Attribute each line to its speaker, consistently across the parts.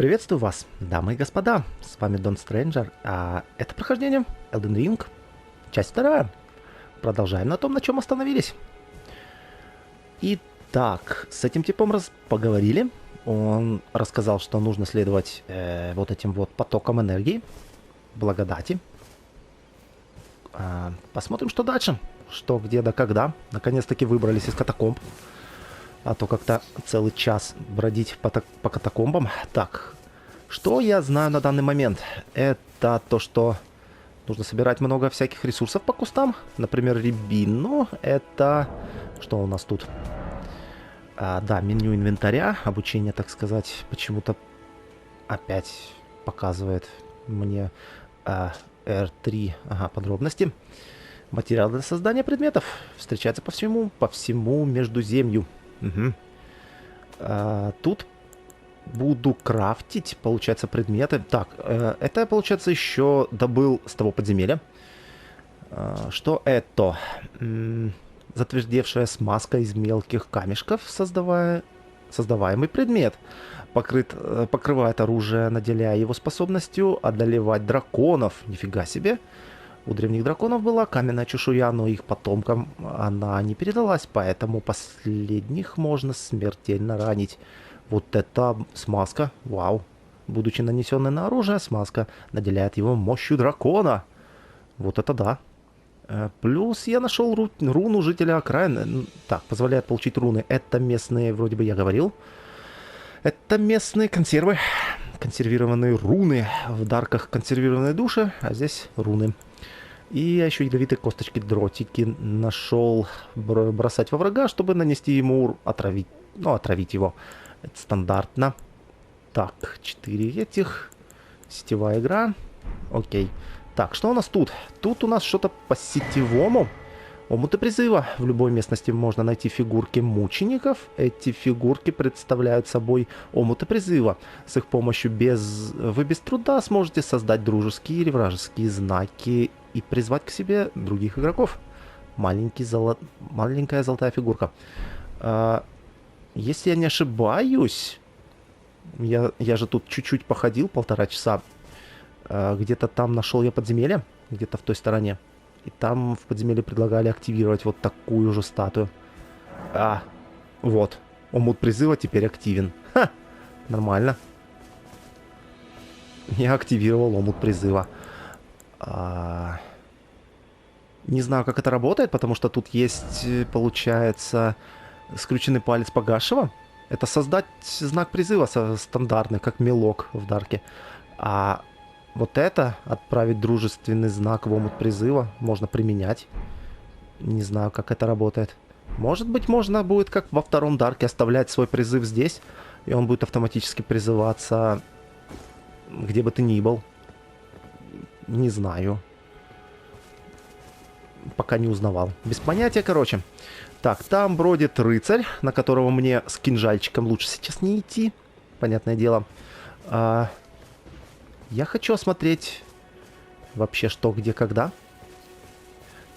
Speaker 1: Приветствую вас, дамы и господа, с вами Дон Стрэнджер, а это прохождение Elden Ring, часть вторая. Продолжаем на том, на чем остановились. Итак, с этим типом поговорили. Он рассказал, что нужно следовать вот этим вот потокам энергии, благодати. Посмотрим, что дальше, что, где, да когда. Наконец-таки выбрались из катакомб. А то как-то целый час бродить по катакомбам. Так, что я знаю на данный момент? Это то, что нужно собирать много всяких ресурсов по кустам. Например, рябину. Это... Что у нас тут? Да, меню инвентаря. Обучение, так сказать, почему-то опять показывает мне R3. Ага, подробности. Материал для создания предметов. Встречается по всему Междуземью. Угу. Тут буду крафтить, получается, предметы. Так, это я, получается, еще добыл с того подземелья. Что это? Затвердевшая смазка из мелких камешков, создаваемый предмет. Покрывает оружие, наделяя его способностью одолевать драконов. Нифига себе. У древних драконов была каменная чешуя, но их потомкам она не передалась, поэтому последних можно смертельно ранить. Вот это смазка, вау. Будучи нанесенной на оружие, смазка наделяет его мощью дракона. Вот это да. Плюс я нашел руну жителя окраины. Так, позволяет получить руны. Это местные, вроде бы я говорил. Это местные консервы. Консервированные руны. В дарках консервированные души, а здесь руны. И я еще ядовитые косточки, дротики нашел бросать во врага, чтобы нанести ему отравить. Ну, отравить его. Это стандартно. Так, 4 этих. Сетевая игра. Окей. Так, что у нас тут? Тут у нас что-то по сетевому. Омуты призыва. В любой местности можно найти фигурки мучеников. Эти фигурки представляют собой омуты призыва. С их помощью вы без труда сможете создать дружеские или вражеские знаки и призвать к себе других игроков. Маленькая золотая фигурка. Если я не ошибаюсь, я же тут чуть-чуть походил, 1,5 часа. Где-то там нашел я подземелье, где-то в той стороне. И там в подземелье предлагали активировать вот такую же статую. Вот. Омут призыва теперь активен. Ха! Нормально. Я активировал омут призыва. Не знаю, как это работает, потому что тут есть, получается, скрюченный палец погасшего. Это создать знак призыва стандартный, как мелок в дарке. А вот это, отправить дружественный знак в омут призыва, можно применять. Не знаю, как это работает. Может быть, можно будет, как во втором дарке, оставлять свой призыв здесь, и он будет автоматически призываться, где бы ты ни был. Не знаю. Пока не узнавал. Без понятия, короче. Так, там бродит рыцарь, на которого мне с кинжальчиком лучше сейчас не идти. Понятное дело. Я хочу осмотреть вообще что, где, когда.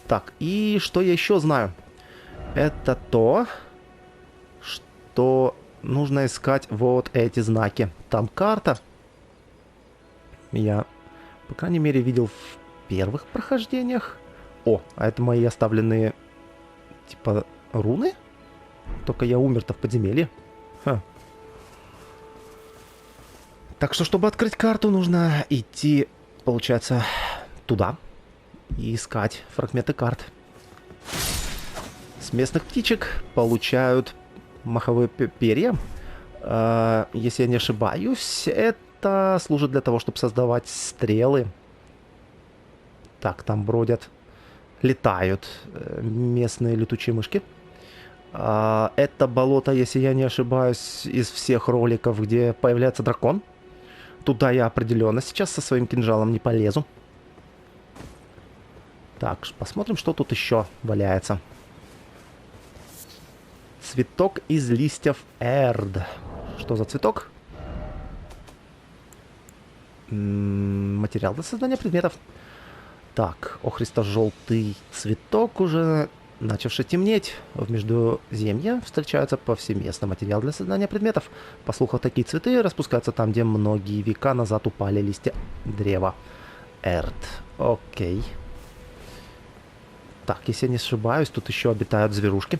Speaker 1: Так, и что я еще знаю? Это то, что нужно искать вот эти знаки. Там карта. Я, по крайней мере, видел в первых прохождениях. О, а это мои оставленные, типа, руны? Только я умер-то в подземелье. Ха. Так что, чтобы открыть карту, нужно идти, получается, туда и искать фрагменты карт. С местных птичек получают маховые перья. Если я не ошибаюсь, это служит для того, чтобы создавать стрелы. Так, там бродят, летают местные летучие мышки. Это болото, если я не ошибаюсь, из всех роликов, где появляется дракон. Туда я определенно сейчас со своим кинжалом не полезу. Так, посмотрим, что тут еще валяется. Цветок из листьев Эрд. Что за цветок? Материал для создания предметов. Так, охристо-желтый цветок уже начавший темнеть. В Междуземье встречаются повсеместно материал для создания предметов. По слухам, такие цветы распускаются там, где многие века назад упали листья древа. Эрт. Окей. Так, если я не ошибаюсь, тут еще обитают зверушки.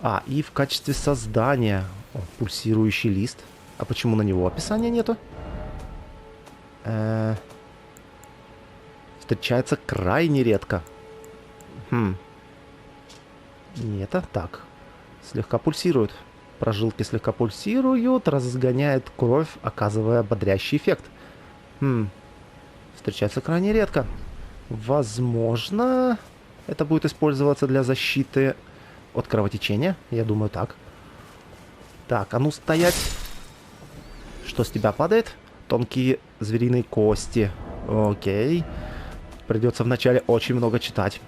Speaker 1: А, и в качестве создания... О, пульсирующий лист. А почему на него описания нету? Встречается крайне редко. Нет, а так. Слегка пульсирует. Прожилки слегка пульсируют, разгоняет кровь, оказывая бодрящий эффект. Встречается крайне редко. Возможно, это будет использоваться для защиты от кровотечения. Я думаю, так. Так, а ну стоять. Что с тебя падает? Тонкие звериные кости. Окей. Придется вначале очень много читать.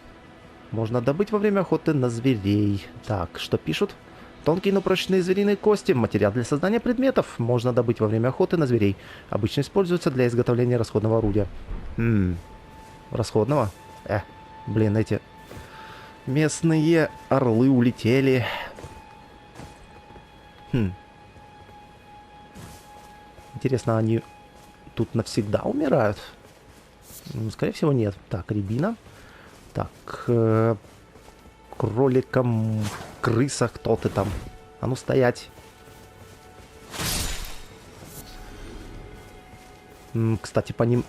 Speaker 1: Можно добыть во время охоты на зверей. Так, что пишут? Тонкие, но прочные звериные кости. Материал для создания предметов. Можно добыть во время охоты на зверей. Обычно используется для изготовления расходного орудия. Расходного? Блин, эти местные орлы улетели. Интересно, они тут навсегда умирают? Скорее всего, нет. Так, рябина. Так, кроликом, крыса, кто ты там? А ну стоять. Кстати, по ним,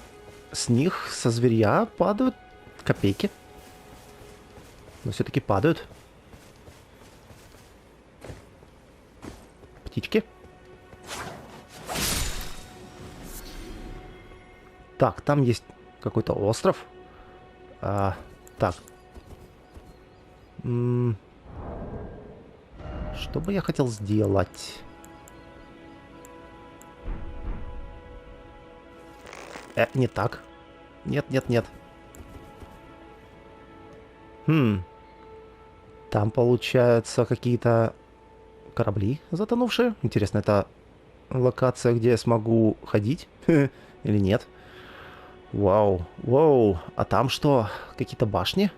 Speaker 1: с них, со зверя падают копейки. Но все-таки падают. Птички. Так, там есть какой-то остров. Так. Что бы я хотел сделать? Не так. Нет, нет, нет. Там, получается, какие-то корабли затонувшие. Интересно, это локация, где я смогу ходить? Или нет? Вау, вау. А там что? Какие-то башни?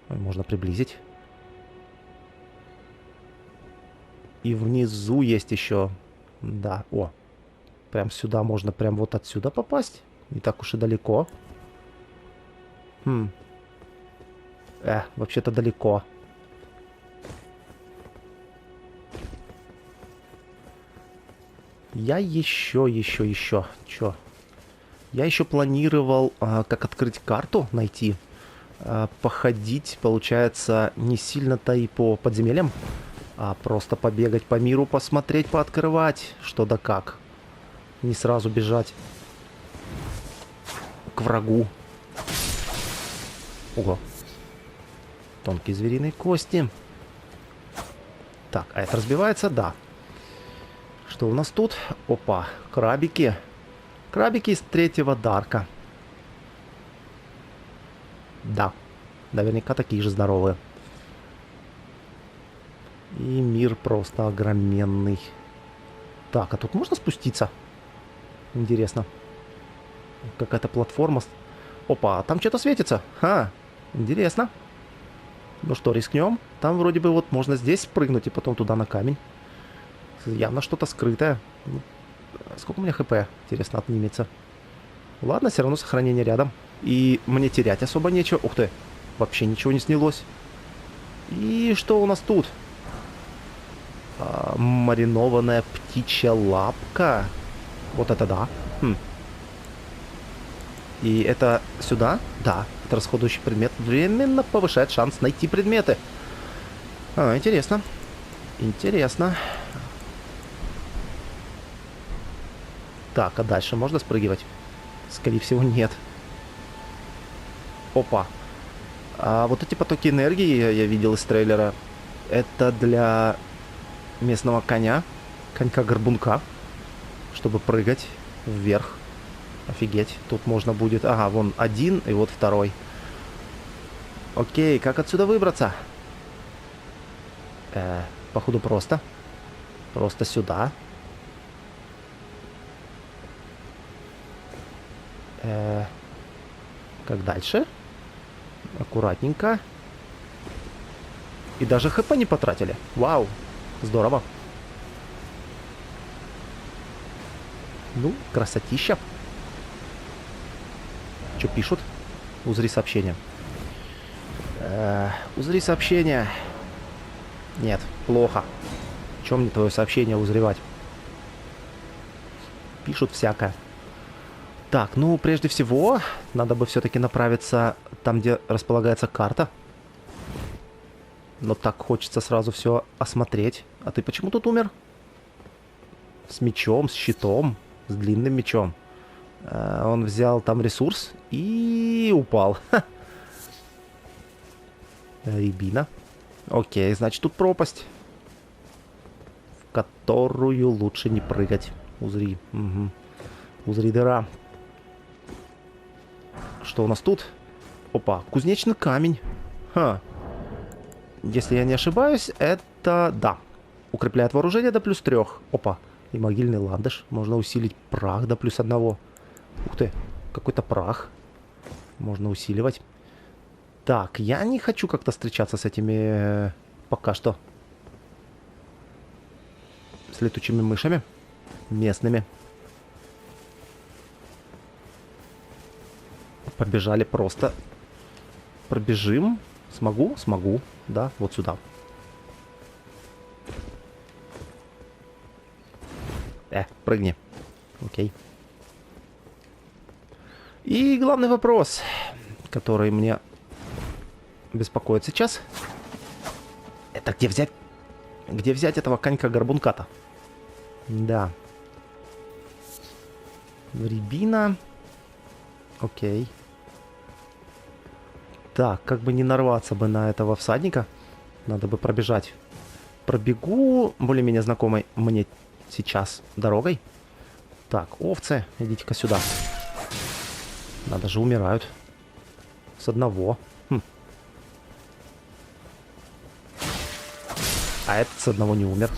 Speaker 1: Можно приблизить. И внизу есть еще... Да, о. Прям сюда можно, прям вот отсюда попасть. Не так уж и далеко. Вообще-то далеко. Я еще. Чё? Я еще планировал, как открыть карту, найти. Походить, получается, не сильно-то и по подземельям, а просто побегать по миру, посмотреть, пооткрывать, что да как. Не сразу бежать к врагу. Ого. Тонкие звериные кости. Так, а это разбивается? Да. Что у нас тут? Опа, крабики. Крабики из третьего дарка. Да, наверняка такие же здоровые. И мир просто огроменный. Так, а тут можно спуститься? Интересно. Какая-то платформа. Опа, там что-то светится. Интересно. Ну что, рискнем? Там вроде бы вот можно здесь спрыгнуть и потом туда на камень. Явно что-то скрытое. Сколько у меня хп, интересно, отнимется? Ладно, все равно сохранение рядом. И мне терять особо нечего. Ух ты, вообще ничего не снялось. И что у нас тут? Маринованная птичья лапка. Вот это да. И это сюда? Да, это расходующий предмет. Временно повышает шанс найти предметы. Интересно. Интересно. Так, а дальше можно спрыгивать? Скорее всего, нет. Опа. А вот эти потоки энергии я видел из трейлера. Это для местного коня. Конька-горбунка. Чтобы прыгать вверх. Офигеть. Тут можно будет... Ага, вон один и вот второй. Окей, как отсюда выбраться? Походу просто. Просто сюда. Как дальше? Аккуратненько. И даже хп не потратили. Вау. Здорово. Ну, красотища. Что пишут? Узри сообщения. Узри сообщения. Нет, плохо. Чем мне твое сообщение узревать? Пишут всякое. Так, ну, прежде всего, надо бы все-таки направиться там, где располагается карта. Но так хочется сразу все осмотреть. А ты почему тут умер? С мечом, с щитом, с длинным мечом. Он взял там ресурс и упал. Рябина. Окей, значит, тут пропасть, в которую лучше не прыгать. Узри. Угу. Узри дыра. Что у нас тут? Опа, кузнечный камень. Ха. Если я не ошибаюсь, это... Да. Укрепляет вооружение до +3. Опа. И могильный ландыш. Можно усилить прах до +1. Ух ты. Какой-то прах. Можно усиливать. Так, я не хочу как-то встречаться с этими... пока что. С летучими мышами. Местными. Побежали просто. Пробежим. Смогу? Смогу. Да, вот сюда. Прыгни. Окей. И главный вопрос, который мне беспокоит сейчас. Это где взять... Где взять этого конька-горбунката? Да. Рябина. Окей. Так, как бы не нарваться бы на этого всадника. Надо бы пробежать. Пробегу более-менее знакомой мне сейчас дорогой. Так, овцы, идите-ка сюда. Надо же, умирают. С одного. А этот с одного не умер.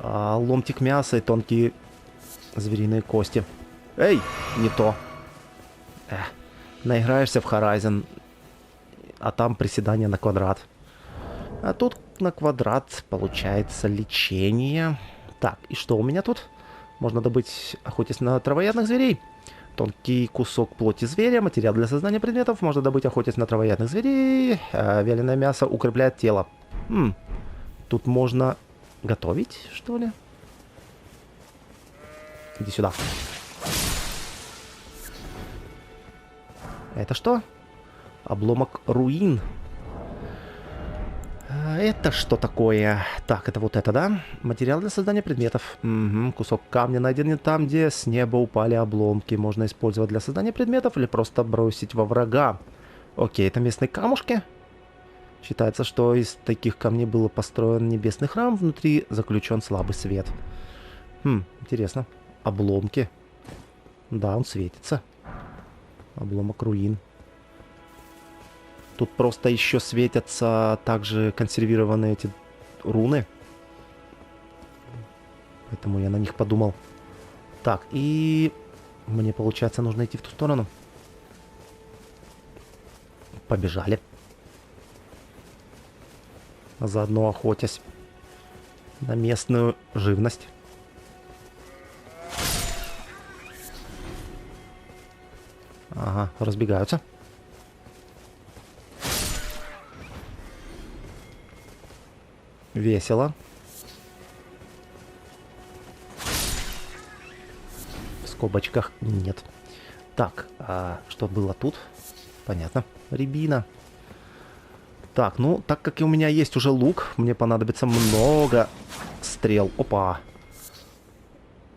Speaker 1: Ломтик мяса и тонкие звериные кости. Эй, не то. Наиграешься в Horizon, а там приседание на квадрат. А тут на квадрат получается лечение. Так, и что у меня тут? Можно добыть, охотясь на травоядных зверей. Тонкий кусок плоти зверя, материал для создания предметов. Можно добыть, охотясь на травоядных зверей. Вяленое мясо укрепляет тело. Тут можно готовить, что ли? Иди сюда. Это что? Обломок руин. Это что такое? Так, это вот это, да? Материал для создания предметов. Угу. Кусок камня найден там, где с неба упали обломки. Можно использовать для создания предметов или просто бросить во врага. Окей, это местные камушки. Считается, что из таких камней был построен небесный храм. Внутри заключен слабый свет. Интересно. Обломки. Да, он светится. Обломок руин. Тут просто еще светятся также консервированные эти руны. Поэтому я на них подумал. Так, и мне, получается, нужно идти в ту сторону. Побежали. Заодно охотясь на местную живность. Ага, разбегаются. Весело. В скобочках нет. Так, а что было тут? Понятно. Рябина. Так, ну, так как и у меня есть уже лук, мне понадобится много стрел. Опа.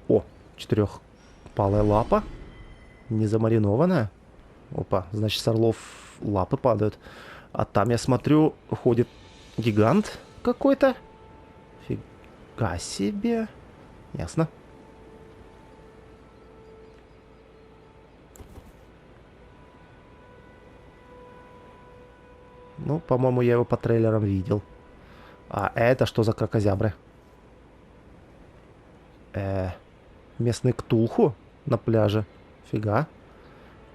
Speaker 1: О, четырехпалая лапа. Не замаринованная. Опа, значит, с орлов лапы падают. А там, я смотрю, ходит гигант какой-то. Фига себе. Ясно. Ну, по-моему, я его по трейлерам видел. А это что за кракозябры? Местный ктулху на пляже. Фига.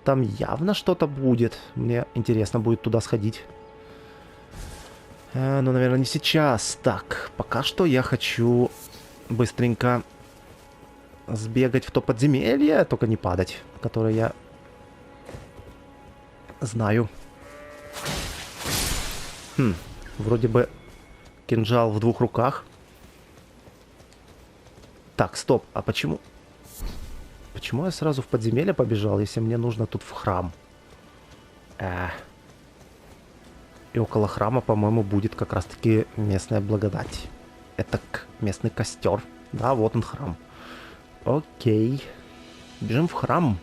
Speaker 1: Там явно что-то будет. Мне интересно будет туда сходить. Ну, наверное, не сейчас. Так, пока что я хочу быстренько сбегать в то подземелье, только не падать, которое я знаю. Вроде бы кинжал в 2 руках. Так, стоп, а почему... Почему я сразу в подземелье побежал, если мне нужно тут в храм? И около храма, по-моему, будет как раз-таки местная благодать. Это местный костер. Да, вот он храм. Окей. Бежим в храм.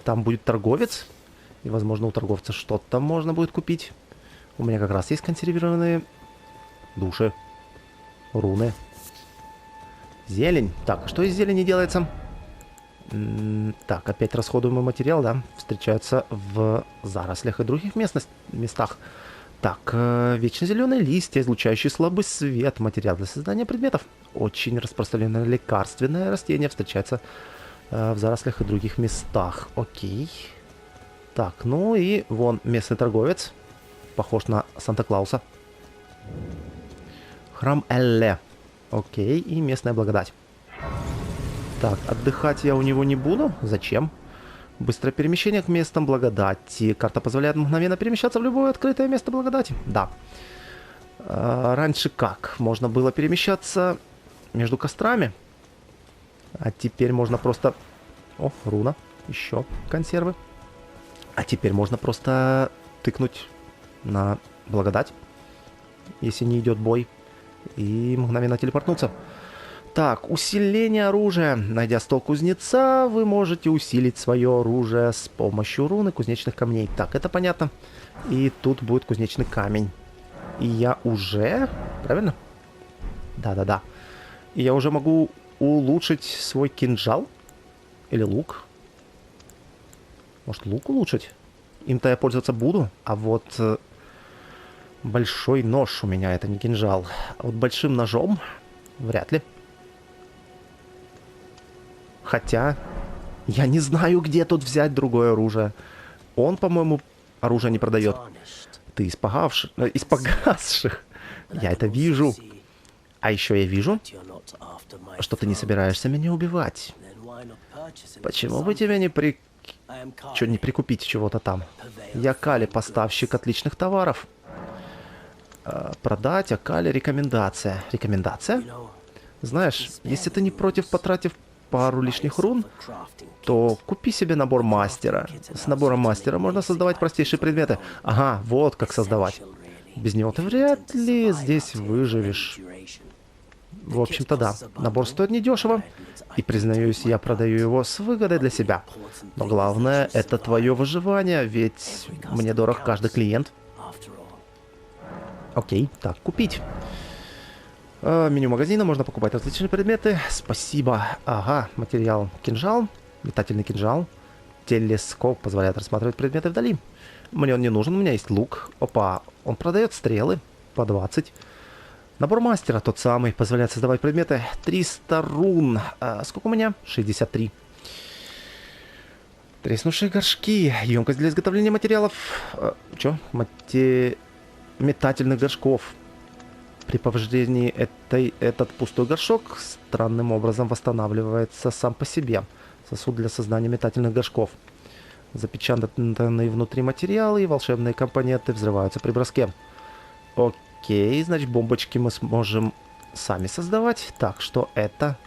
Speaker 1: Там будет торговец. И, возможно, у торговца что-то можно будет купить. У меня как раз есть консервированные души. Руны. Зелень. Так, что из зелени делается? Так, опять расходуемый материал, да? Встречаются в зарослях и других местах. Так, вечно зеленые листья, излучающие слабый свет. Материал для создания предметов. Очень распространенное лекарственное растение встречается в зарослях и других местах. Окей. Так, ну и вон местный торговец. Похож на Санта-Клауса. Храм Элле. Окей, и местная благодать. Так, отдыхать я у него не буду. Зачем? Быстрое перемещение к местам благодати. Карта позволяет мгновенно перемещаться в любое открытое место благодати. Да. Раньше как? Можно было перемещаться между кострами. А теперь можно просто... О, руна. Еще консервы. А теперь можно просто тыкнуть на благодать, если не идет бой, и мгновенно телепортнуться. Так, усиление оружия. Найдя стол кузнеца, вы можете усилить свое оружие с помощью руны кузнечных камней. Так, это понятно. И тут будет кузнечный камень. И я уже... Правильно? Да-да-да. И я уже могу улучшить свой кинжал. Или лук. Может, лук улучшить? Им-то я пользоваться буду. А вот... большой нож у меня, это не кинжал. А вот большим ножом вряд ли. Хотя, я не знаю, где тут взять другое оружие. Он, по-моему, оружие не продает. Ты из погасших. Я это вижу. А еще я вижу, что ты не собираешься меня убивать. Почему бы тебе не прикупить чего-то там? Я Кали, поставщик отличных товаров. Продать, Акали, рекомендация. Рекомендация? Знаешь, если ты не против, потратив пару лишних рун, то купи себе набор мастера. С набором мастера можно создавать простейшие предметы. Ага, вот как создавать. Без него ты вряд ли здесь выживешь. В общем-то, да. Набор стоит недешево. И, признаюсь, я продаю его с выгодой для себя. Но главное, это твое выживание, ведь мне дорог каждый клиент. Окей, так, купить. Меню магазина, можно покупать различные предметы. Спасибо. Ага, материал кинжал, метательный кинжал. Телескоп позволяет рассматривать предметы вдали. Мне он не нужен, у меня есть лук. Опа, он продает стрелы по 20. Набор мастера тот самый, позволяет создавать предметы. 300 рун. Сколько у меня? 63. Треснувшие горшки. Емкость для изготовления материалов. Метательных горшков. При повреждении этот пустой горшок странным образом восстанавливается сам по себе. Сосуд для создания метательных горшков. Запечатанные внутри материалы и волшебные компоненты взрываются при броске. Окей, значит, бомбочки мы сможем сами создавать. Так, что это?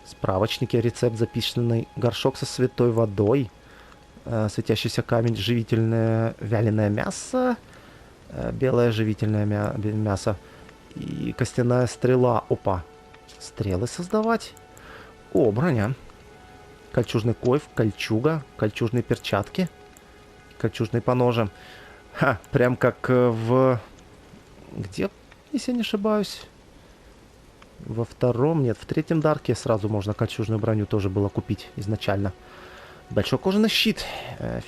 Speaker 1: Справочники, рецепт, записанный горшок со святой водой. Светящийся камень, живительное вяленое мясо. Белое живительное мясо. И костяная стрела. Опа. Стрелы создавать. О, броня. Кольчужный койф, кольчуга, кольчужные перчатки. Кольчужные поножи. Ха, прям как в... Где, если я не ошибаюсь? Во втором, нет, в третьем дарке сразу можно кольчужную броню тоже было купить изначально. Большой кожаный щит.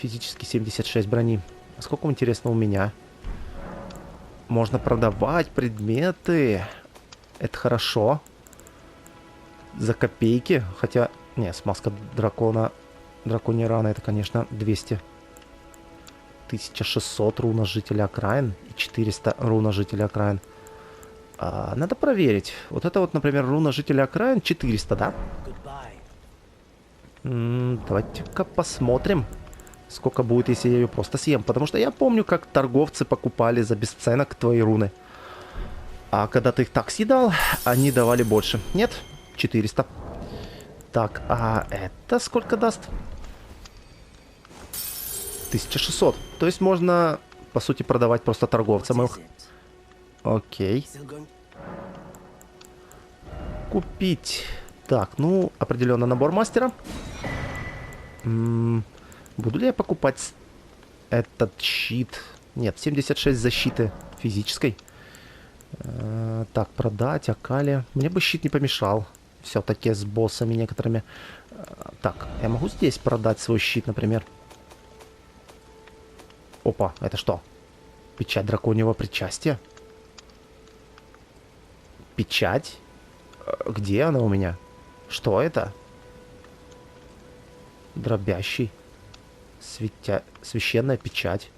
Speaker 1: Физически 76 брони. Сколько, интересно, у меня? Можно продавать предметы. Это хорошо. За копейки. Хотя, не, смазка дракона драконья рана, это, конечно, 200. 1600 руна жителя окраин и 400 руна жителя окраин. Надо проверить. Вот это вот, например, руна жителя окраин 400, да? Давайте-ка посмотрим, сколько будет, если я ее просто съем. Потому что я помню, как торговцы покупали за бесценок твои руны. А когда ты их так съедал, они давали больше. Нет? 400. Так, а это сколько даст? 1600. То есть можно, по сути, продавать просто торговцам их. Окей. Купить. Так, ну, определенно набор мастера. Буду ли я покупать этот щит? Нет, 76 защиты физической. Так, продать, Акали. Мне бы щит не помешал. Все-таки с боссами некоторыми. Так, я могу здесь продать свой щит, например. Опа, это что? Печать драконьего причастия? Печать? Где она у меня? Что это? Дробящий. Священная печать.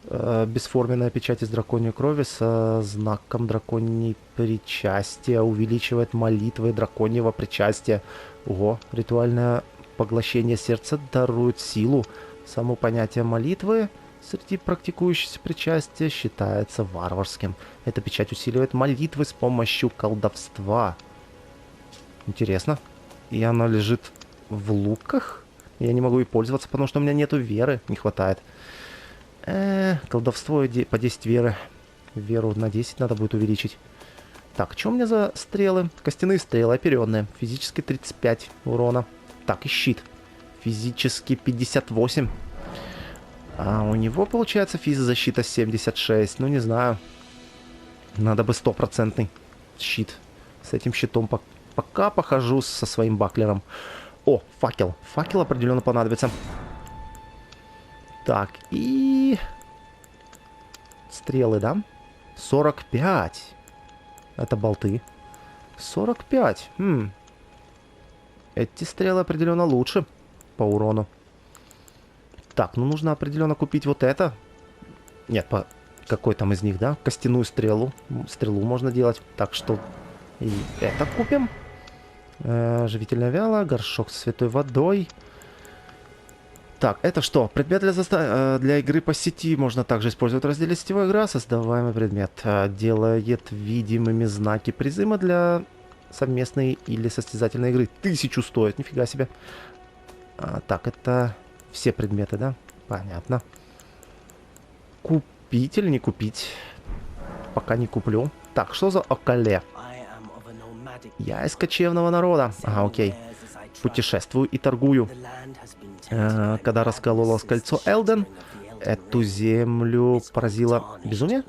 Speaker 1: Бесформенная печать из драконьей крови со знаком драконьей причастия. Увеличивает молитвы драконьего причастия. Ого, ритуальное поглощение сердца дарует силу. Само понятие молитвы среди практикующихся причастия считается варварским. Эта печать усиливает молитвы с помощью колдовства. Интересно. И она лежит в луках? Я не могу ей пользоваться, потому что у меня нету веры. Не хватает. Колдовство по 10 веры. Веру на 10 надо будет увеличить. Так, что у меня за стрелы? Костяные стрелы, оперенные. Физически 35 урона. Так, и щит. Физически 58. А у него, получается, физзащита 76. Ну, не знаю. Надо бы 100% щит. С этим щитом пока похожу со своим баклером. О, факел. Факел определенно понадобится. Так, и... Стрелы, да? 45. Это болты. 45. Эти стрелы определенно лучше по урону. Так, ну нужно определенно купить вот это. Нет, какой там из них, да? Костяную стрелу. Стрелу можно делать. Так что и это купим. Живительная вяла, горшок с святой водой. Так, это что? Предмет для игры по сети можно также использовать в разделе «Сетевая игра». Создаваемый предмет делает видимыми знаки призыма для совместной или состязательной игры. 1000 стоит, нифига себе. Так, это все предметы, да? Понятно. Купить или не купить? Пока не куплю. Так, что за Окале? Я из кочевного народа. Ага, окей. Путешествую и торгую. Когда раскололось кольцо Элден, эту землю поразило безумие?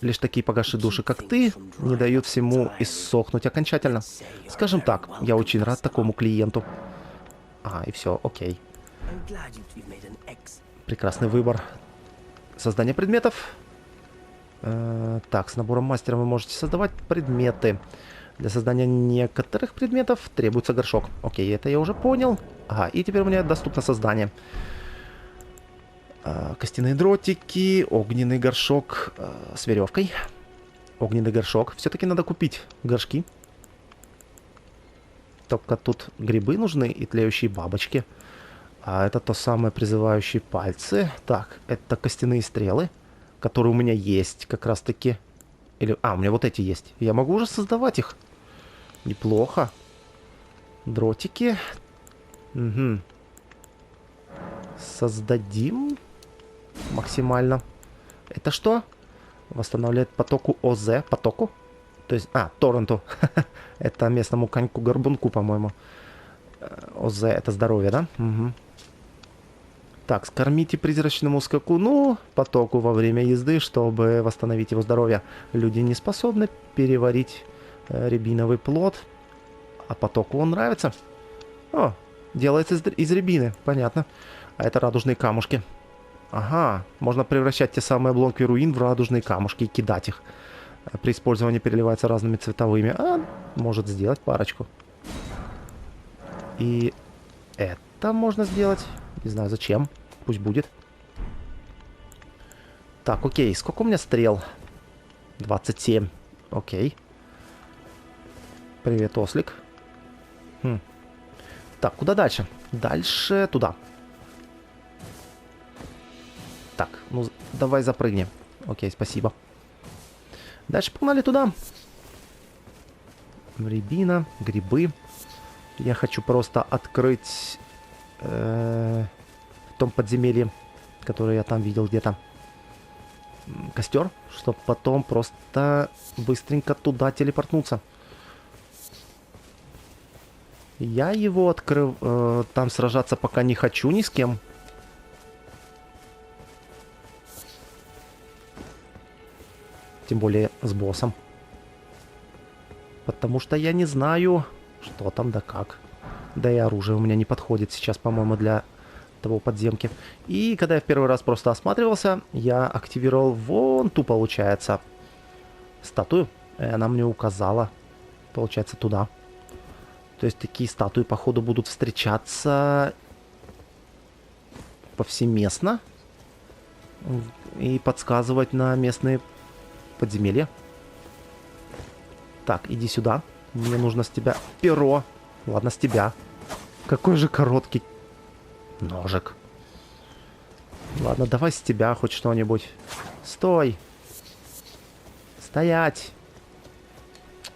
Speaker 1: Лишь такие погашие души, как ты, не дают всему иссохнуть окончательно. Скажем так, я очень рад такому клиенту. Ага, и все, окей. Прекрасный выбор. Создание предметов. Так, с набором мастера вы можете создавать предметы. Для создания некоторых предметов требуется горшок. Окей, это я уже понял. Ага, и теперь у меня доступно создание. Костяные дротики, огненный горшок с веревкой. Огненный горшок. Все-таки надо купить горшки. Только тут грибы нужны и тлеющие бабочки. А это то самое призывающие пальцы. Так, это костяные стрелы, которые у меня есть как раз-таки. Или... у меня вот эти есть. Я могу уже создавать их. Неплохо. Дротики. Угу. Создадим. Максимально. Это что? Восстанавливает потоку ОЗ. Потоку? То есть... торренту. Это местному коньку-горбунку, по-моему. ОЗ это здоровье, да? Угу. Так, скормите призрачному скакуну потоку во время езды, чтобы восстановить его здоровье. Люди не способны переварить рябиновый плод, а потоку он нравится. О, делается из рябины, понятно. А это радужные камушки. Ага, можно превращать те самые обломки руин в радужные камушки и кидать их. При использовании переливается разными цветовыми. Может сделать парочку. И это... это можно сделать. Не знаю зачем. Пусть будет. Так, окей. Сколько у меня стрел? 27. Окей. Привет, ослик. Так, куда дальше? Дальше туда. Так, ну давай запрыгнем. Окей, спасибо. Дальше погнали туда. Рябина, грибы. Я хочу просто открыть в том подземелье, которое я там видел где-то. Костер, чтобы потом просто быстренько туда телепортнуться. Я его открыл, там сражаться пока не хочу ни с кем. Тем более с боссом. Потому что я не знаю, что там да как. Да и оружие у меня не подходит сейчас, по-моему, для того подземки. И когда я в первый раз просто осматривался, я активировал вон ту, получается, статую. И она мне указала, получается, туда. То есть такие статуи, походу, будут встречаться повсеместно. И подсказывать на местные подземелья. Так, иди сюда. Мне нужно с тебя перо. Ладно, с тебя. Какой же короткий ножик. Ладно, давай с тебя хоть что-нибудь. Стой. Стоять.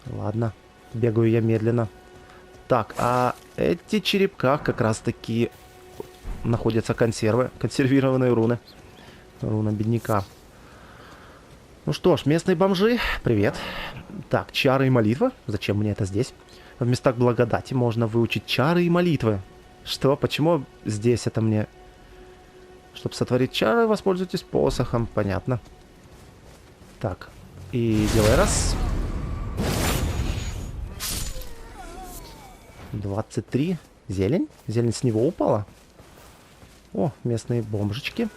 Speaker 1: Ладно, бегаю я медленно. Так, а эти черепках как раз таки находятся консервы. Консервированные руны. Руна бедняка. Ну что ж, местные бомжи, привет. Так, чары и молитва. Зачем мне это здесь? В местах благодати можно выучить чары и молитвы. Что? Почему здесь это мне? Чтобы сотворить чары, воспользуйтесь посохом. Понятно. Так, и делай раз. 23. Зелень? Зелень с него упала? О, местные бомжечки.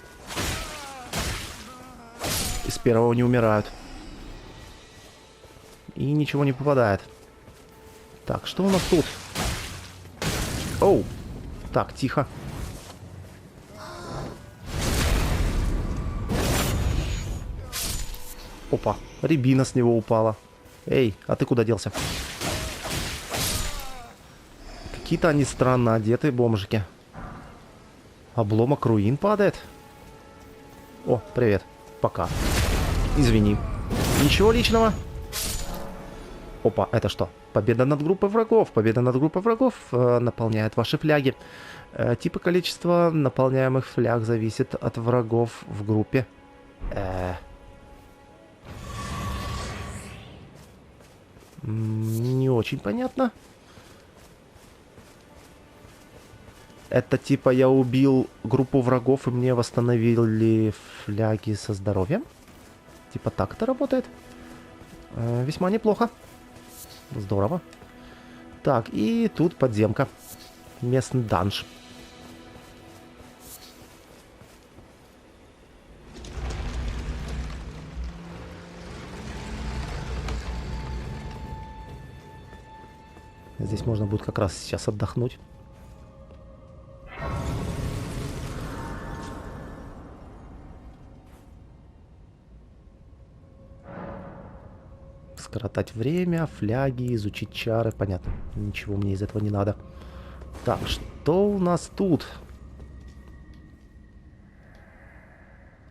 Speaker 1: Из первого не умирают. И ничего не попадает. Так, что у нас тут? Оу. Так, тихо. Опа, рябина с него упала. Эй, а ты куда делся? Какие-то они странно одетые бомжики. Обломок руин падает. О, привет. Пока. Извини. Ничего личного. Опа, это что? Победа над группой врагов. Победа над группой врагов наполняет ваши фляги. Типа количества наполняемых фляг зависит от врагов в группе. Не очень понятно. Это типа я убил группу врагов и мне восстановили фляги со здоровьем? Типа так это работает? Весьма неплохо. Здорово. Так, и тут подземка. Местный данж. Здесь можно будет как раз сейчас отдохнуть. Скоротать время, фляги, изучить чары. Понятно. Ничего мне из этого не надо. Так, что у нас тут?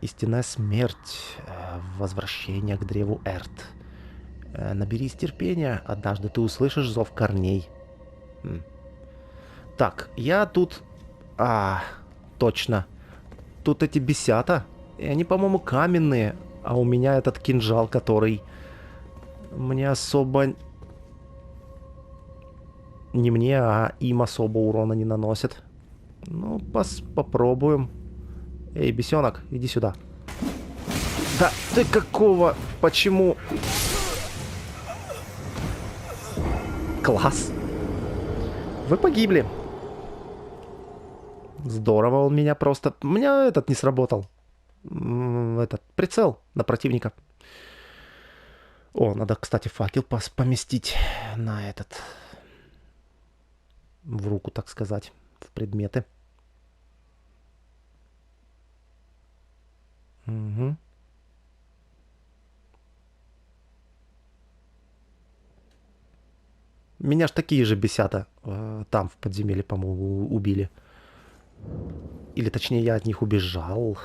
Speaker 1: Истинная смерть. Возвращение к древу Эрт. Наберись терпения. Однажды ты услышишь зов корней. Так, я тут... точно. Тут эти бесята. И они, по-моему, каменные. А у меня этот кинжал, который... Мне особо... Не мне, а им особо урона не наносит. Ну, попробуем. Эй, бесенок, иди сюда. Да ты какого? Почему? Класс. Вы погибли. Здорово, он меня просто... У меня этот не сработал. Этот прицел на противника. О, надо, кстати, факел поместить на этот... В руку, так сказать. в предметы. Угу. Меня ж такие же бесята там в подземелье, по-моему, убили. Или точнее я от них убежал.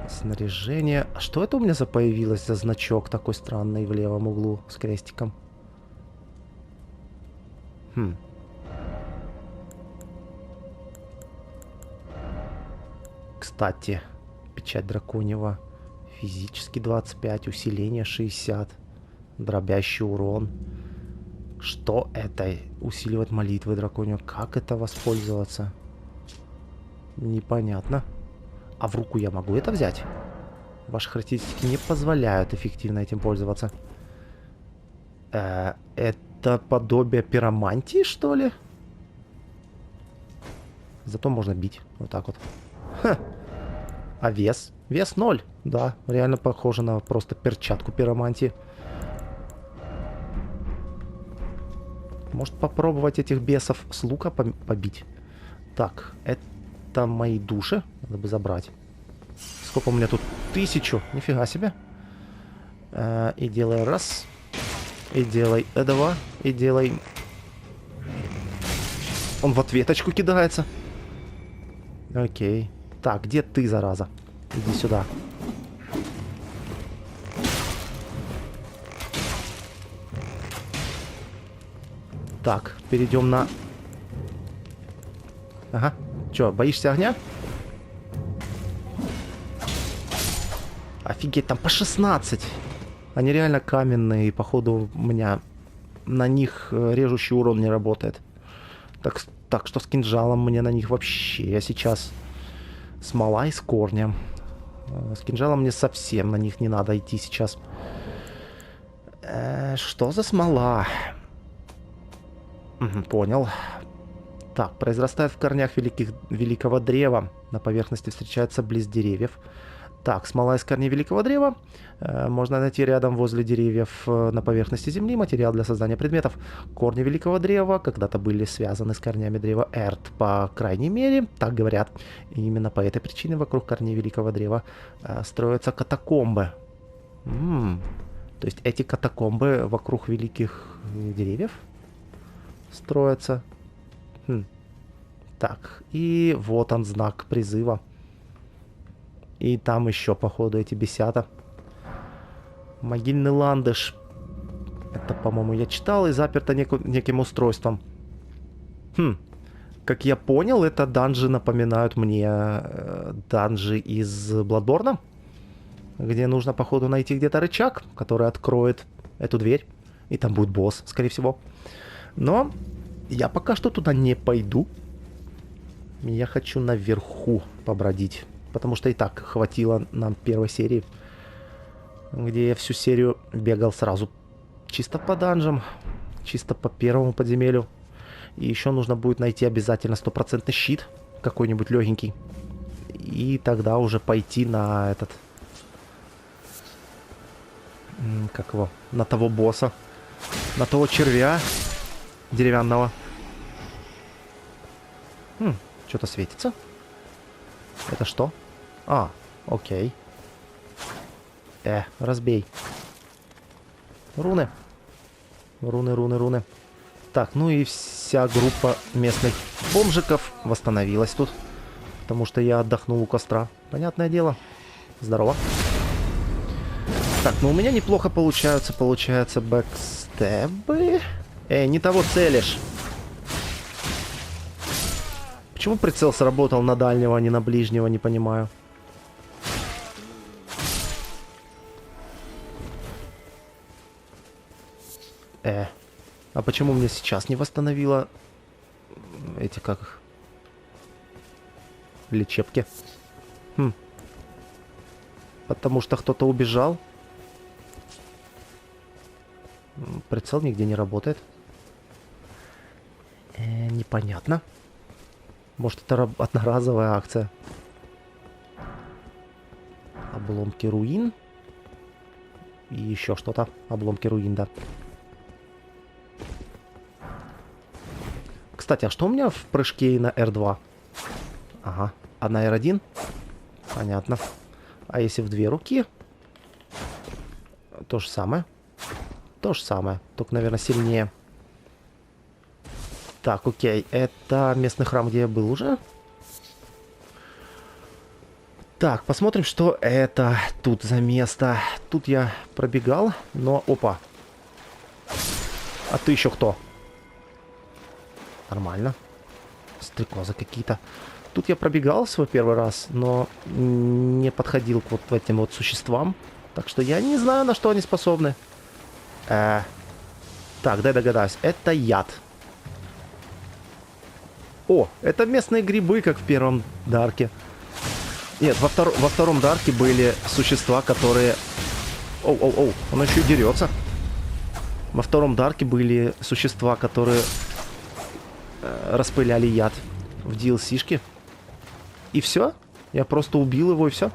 Speaker 1: Снаряжение. А что это у меня за появилось за значок такой странный в левом углу с крестиком? Хм. Кстати, печать драконьего. Физически 25, усиление 60. Дробящий урон. Что это? Усиливать молитвы драконьего. Как это воспользоваться? Непонятно. А в руку я могу это взять? Ваши характеристики не позволяют эффективно этим пользоваться. Это подобие пиромантии, что ли? Зато можно бить. Вот так вот. Ха. А вес? Вес 0. Да, реально похоже на просто перчатку пиромантии. Может попробовать этих бесов с лука побить? Так, это мои души. Надо бы забрать. Сколько у меня тут? 1000. Нифига себе. И делай раз. И делай два. И делай... Он в ответочку кидается. Окей. Так, где ты, зараза? Иди сюда. Так, перейдем на... Ага. Чё, боишься огня? Офигеть, там по 16. Они реально каменные, и походу у меня на них режущий урон не работает. Так что с кинжалом мне на них вообще сейчас смола из корня. С кинжалом мне совсем на них не надо идти сейчас. Что за смола? Понял. Так, произрастает в корнях великого древа. На поверхности встречается близ деревьев. Так, смола из корней великого древа. Можно найти рядом возле деревьев на поверхности земли. Материал для создания предметов. Корни великого древа когда-то были связаны с корнями древа Эрт. По крайней мере, так говорят. И именно по этой причине вокруг корней великого древа строятся катакомбы. То есть эти катакомбы вокруг великих деревьев строятся. Так, и вот он знак призыва. И там еще, походу, эти бесята. Могильный ландыш. Это, по-моему, я читал и заперто неким устройством. Как я понял, это данжи напоминают мне данжи из Bloodborne, где нужно, походу, найти где-то рычаг, который откроет эту дверь. И там будет босс, скорее всего. Но я пока что туда не пойду. Я хочу наверху побродить. Потому что и так хватило нам первой серии, где я всю серию бегал сразу чисто по данжам, чисто по первому подземелью. И еще нужно будет найти обязательно 100% щит, какой-нибудь легенький. И тогда уже пойти на этот... Как его? На того босса. На того червя деревянного. Что-то светится. Это что? А, окей. Разбей. Руны. Руны. Так, ну и вся группа местных бомжиков восстановилась тут. Потому что я отдохнул у костра. Понятное дело. Здорово. Так, ну у меня неплохо получаются бэкстебы. Не того целишь. Почему прицел сработал на дальнего, а не на ближнего, не понимаю. А почему мне сейчас не восстановило эти, как их, лечебки? Потому что кто-то убежал. Прицел нигде не работает. Непонятно. Может, это одноразовая акция. Обломки руин. И еще что-то. Обломки руин, да. Кстати, а что у меня в прыжке и на R2? Ага, а на R1? Понятно. А если в две руки? То же самое. То же самое, только, наверное, сильнее. Так, окей. Это местный храм, где я был уже. Так, посмотрим, что это тут за место. Тут я пробегал, но... Опа. А ты еще кто? Нормально. Стрекозы какие-то. Тут я пробегал свой первый раз, но не подходил к вот этим вот существам. Так что я не знаю, на что они способны. Так, дай догадаюсь. Это яд. О, это местные грибы, как в первом Дарке. Нет, во втором Дарке были существа, которые... Оу, он еще и дерется. Во втором Дарке были существа, которые распыляли яд в DLC-шке. И все? Я просто убил его, и все?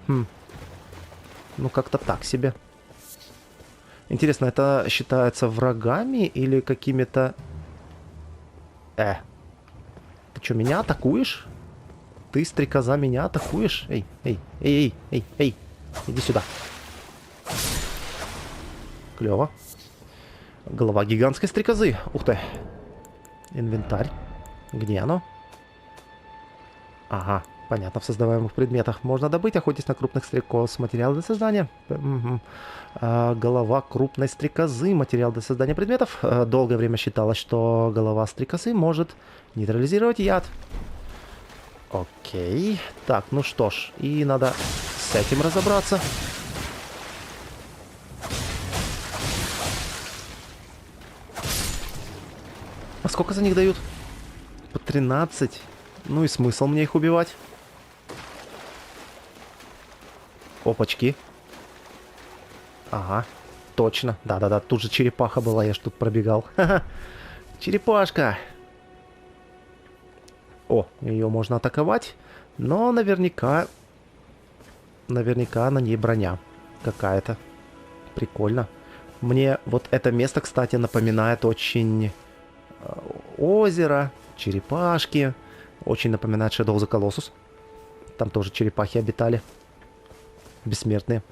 Speaker 1: Ну, как-то так себе. Интересно, это считается врагами или какими-то... Ты что, меня атакуешь? Ты, стрекоза, меня атакуешь? Эй. Иди сюда. Клево. Голова гигантской стрекозы. Ух ты. Инвентарь. Где оно? Ага, понятно, в создаваемых предметах. Можно добыть, охотясь на крупных стрекоз. Материал для создания. Голова крупной стрекозы. Материал для создания предметов. Долгое время считалось, что голова стрекозы может нейтрализировать яд. Окей. Так, ну что ж. И надо с этим разобраться. А сколько за них дают? По 13. Ну и смысл мне их убивать? Опачки. Ага. Точно. Да-да-да. Тут же черепаха была. Я ж тут пробегал. Ха-ха. Черепашка. О, ее можно атаковать. Но наверняка... Наверняка на ней броня какая-то. Прикольно. Мне вот это место, кстати, напоминает очень... озеро, черепашки. Очень напоминает Shadow of the Colossus. Там тоже черепахи обитали. Бессмертные.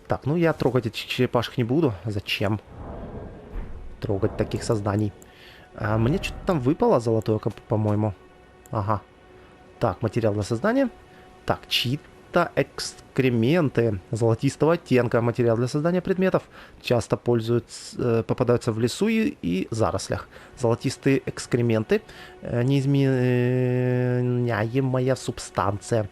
Speaker 1: Так, ну я трогать этих черепашек не буду. Зачем трогать таких созданий? Мне что-то там выпало золотое, по-моему. Ага. Так, материал для создания. Так, чьи-то экскременты золотистого оттенка. Материал для создания предметов. Часто попадаются в лесу и зарослях. Золотистые экскременты. Неизменяемая субстанция.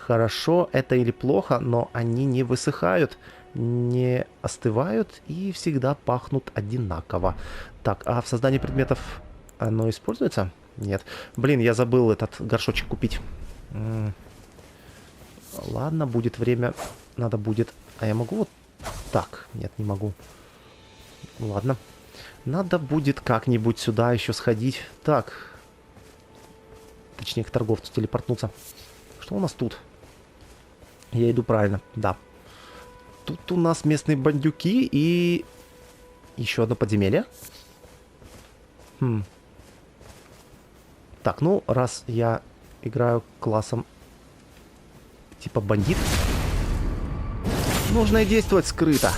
Speaker 1: Хорошо это или плохо, но они не высыхают, не остывают и всегда пахнут одинаково. Так, а в создании предметов оно используется? Нет. Блин, я забыл этот горшочек купить. Ладно, будет время. Надо будет... А я могу вот так? Нет, не могу. Ладно. Надо будет как-нибудь сюда еще сходить. Так. Точнее, к торговцу телепортнуться. Что у нас тут? Я иду правильно, да. Тут у нас местные бандюки и... Еще одно подземелье. Так, ну, раз я играю классом типа бандит, нужно и действовать скрыто.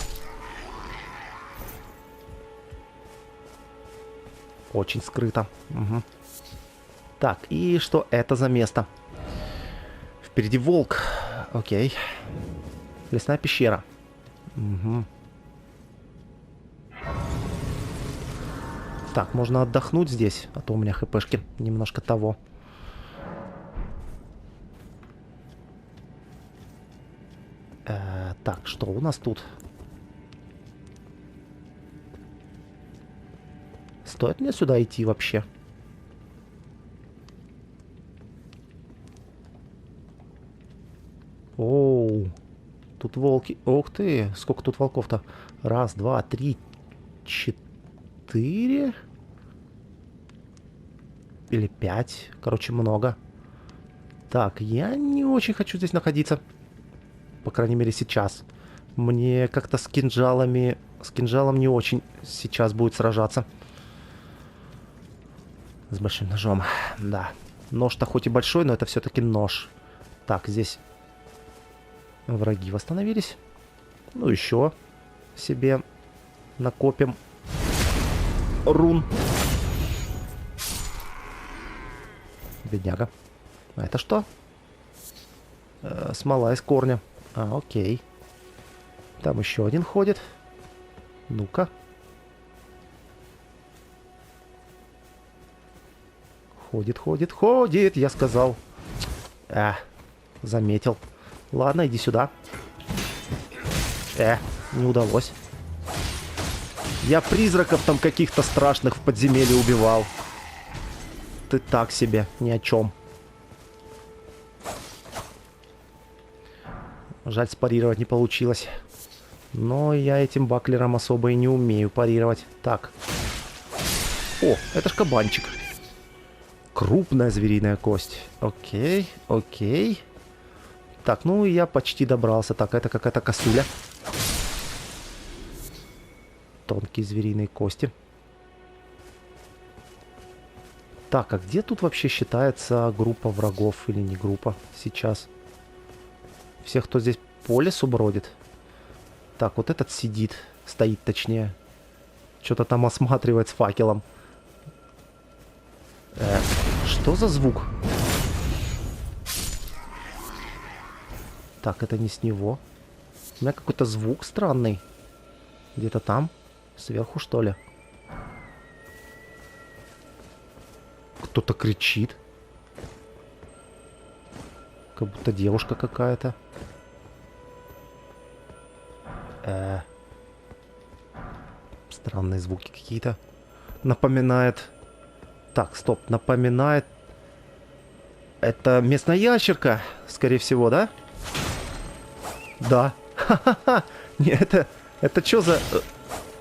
Speaker 1: Очень скрыто. Угу. Так, и что это за место? Впереди волк. Окей. Лесная пещера. Угу. Так, можно отдохнуть здесь, а то у меня хпшки немножко того. Так, что у нас тут? Стоит мне сюда идти вообще? Оу, тут волки. Ух ты, сколько тут волков-то? Раз, два, три, четыре. Или 5. Короче, много. Так, я не очень хочу здесь находиться. По крайней мере, сейчас. Мне как-то с кинжалами... С кинжалом не очень сейчас будет сражаться. С большим ножом. Да. Нож-то хоть и большой, но это все-таки нож. Так, здесь враги восстановились. Ну, еще себе накопим рун. Бедняга. А это что? Смола из корня. А, окей. Там еще один ходит. Ну-ка. Ходит, ходит, ходит, я сказал. Заметил. Ладно, иди сюда. Не удалось. Я призраков там каких-то страшных в подземелье убивал. Ты так себе, ни о чем. Жаль, спарировать не получилось. Но я этим баклером особо и не умею парировать. Так. О, это ж кабанчик. Крупная звериная кость. Окей, окей. Так, ну я почти добрался. Так, это какая-то косуля. Тонкие звериные кости. Так, а где тут вообще считается группа врагов или не группа сейчас? Всех, кто здесь по лесу бродит. Так, вот этот сидит. Стоит, точнее. Что-то там осматривает с факелом. Что за звук? Так, это не с него. У меня какой-то звук странный. Где-то там. Сверху, что ли? Кто-то кричит. Как будто девушка какая-то. Странные звуки какие-то. Напоминает... Так, стоп. Напоминает... Это местная ящерка, скорее всего, да? Да. Ха-ха-ха. Не, это что за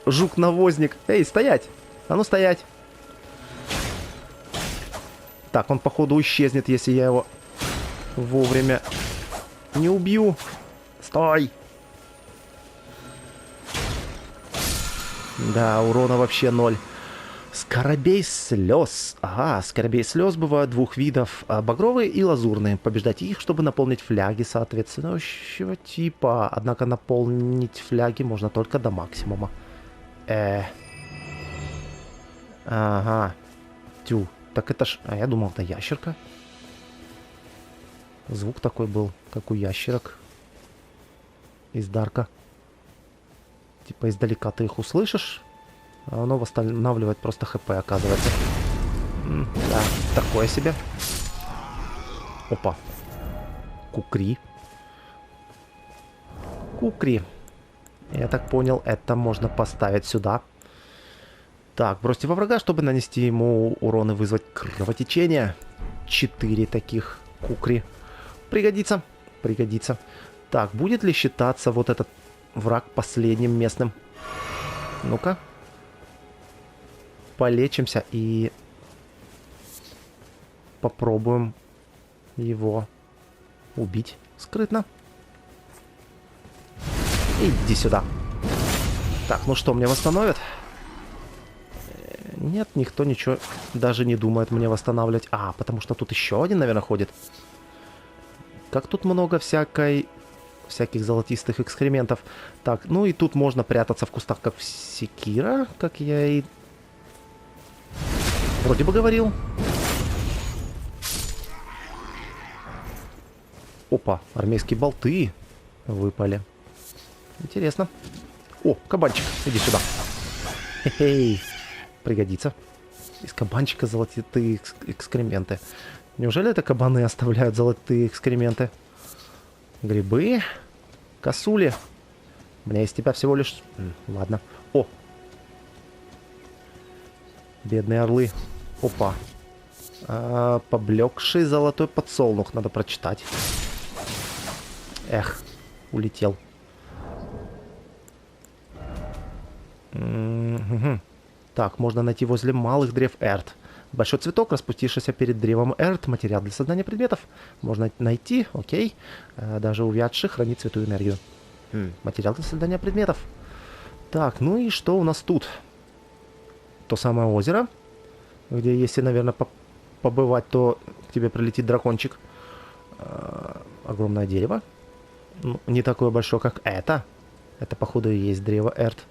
Speaker 1: жук-навозник? Эй, стоять! А ну стоять! Так, он, походу, исчезнет, если я его вовремя не убью. Стой! Да, урона вообще 0. Скоробей слез. Ага, скоробей слез бывают двух видов. Багровые и лазурные. Побеждать их, чтобы наполнить фляги соответствующего типа. Однако наполнить фляги можно только до максимума. Ага. Тю. Так это ж... А я думал, это ящерка. Звук такой был, как у ящерок. Из Дарка. Типа издалека ты их услышишь, а оно восстанавливает просто ХП, оказывается. Да, такое себе. Опа. Кукри. Кукри. Я так понял, это можно поставить сюда. Так, бросьте во врага, чтобы нанести ему урон и вызвать кровотечение. 4 таких кукри. Пригодится. Пригодится. Так, будет ли считаться вот этот враг последним местным? Ну-ка. Полечимся и попробуем его убить скрытно. Иди сюда. Так, ну что, мне восстановят? Нет, никто ничего даже не думает мне восстанавливать. А, потому что тут еще один, наверное, ходит. Как тут много всяких золотистых экскрементов. Так, ну и тут можно прятаться в кустах, как в Секиро, как я и вроде бы говорил. Опа, армейские болты выпали. Интересно. О, кабанчик, иди сюда. Хе-хей. Пригодится. Из кабанчика золотые экскременты. Неужели это кабаны оставляют золотые экскременты? Грибы. Косули. У меня из тебя всего лишь... Ладно. О! Бедные орлы. Опа. Поблекший золотой подсолнух. Надо прочитать. Эх. Улетел. Так, можно найти возле малых древ Эрт. Большой цветок, распустившийся перед древом Эрт. Материал для создания предметов. Можно найти, окей. Даже увядший хранит святую энергию. Материал для создания предметов. Так, ну и что у нас тут? То самое озеро. где если, наверное, побывать, то к тебе прилетит дракончик. Огромное дерево. Ну, не такое большое, как это. Это, походу, и есть древо Эрт.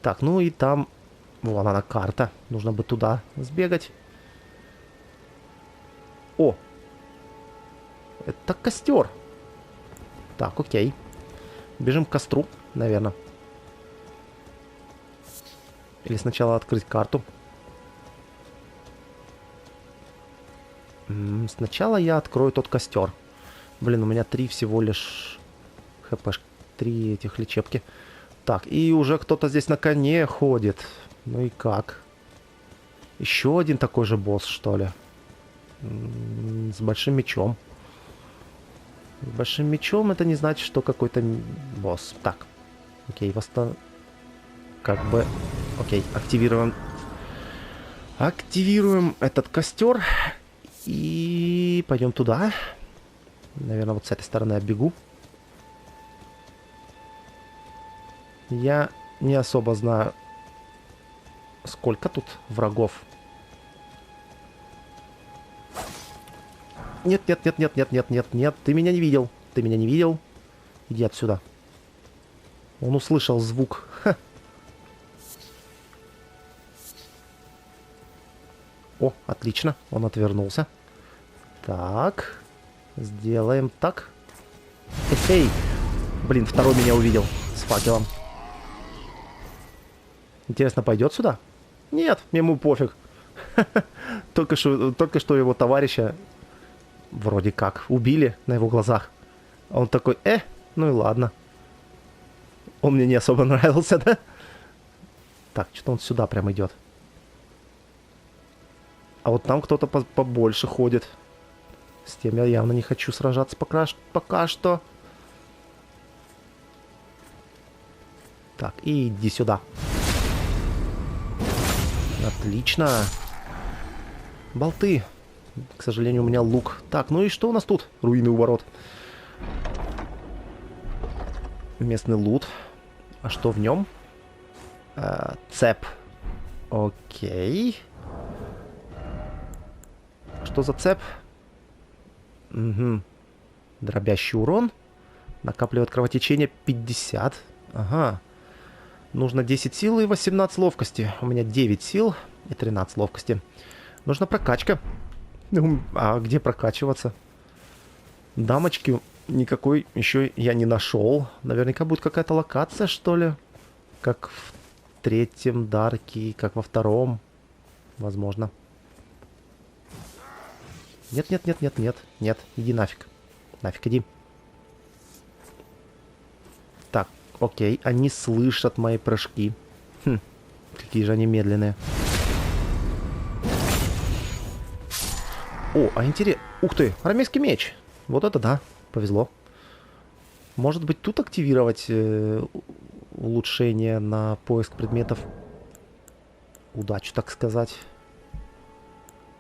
Speaker 1: Так, ну и там... Вон она, карта. Нужно бы туда сбегать. О! Это костер. Так, окей. Бежим к костру, наверное. Или сначала открыть карту. Сначала я открою тот костер. Блин, у меня 3 всего лишь хп, 3 этих лечебки. Так, и уже кто-то здесь на коне ходит. Ну и как? Еще один такой же босс, что ли? С большим мечом. С большим мечом это не значит, что какой-то босс. Так, окей, как бы... Окей, активируем... Активируем этот костер. И пойдем туда. Наверное, вот с этой стороны оббегу. Я не особо знаю, сколько тут врагов. Нет, нет, нет, нет, нет, нет, нет, нет. Ты меня не видел. Ты меня не видел. Иди отсюда. Он услышал звук. Ха. О, отлично. Он отвернулся. Так. Сделаем так. Эй! Блин, второй меня увидел. С факелом. Интересно, пойдет сюда? Нет, ему пофиг. Только что его товарища вроде как убили на его глазах. А он такой, ну и ладно. Он мне не особо нравился, да? Так, что-то он сюда прям идет. А вот там кто-то побольше ходит. С тем я явно не хочу сражаться пока что. Так, и иди сюда. Отлично. Болты. К сожалению, у меня лук. Так, ну и что у нас тут? Руины у ворот. Местный лут. А что в нем? Цеп. Окей. Что за цеп? Угу. Дробящий урон. Накапливает кровотечение 50. Ага. Нужно 10 сил и 18 ловкости. У меня 9 сил и 13 ловкости. Нужна прокачка. А где прокачиваться? Дамочки никакой еще я не нашел. Наверняка будет какая-то локация, что ли? Как в третьем Дарке, как во втором. Возможно. Нет, нет, нет, нет, нет. Нет, иди нафиг. Нафиг иди. Так, окей. Они слышат мои прыжки. Хм, какие же они медленные. О, а интересно. Ух ты, армейский меч. Вот это да, повезло. Может быть, тут активировать улучшение на поиск предметов. Удачу, так сказать.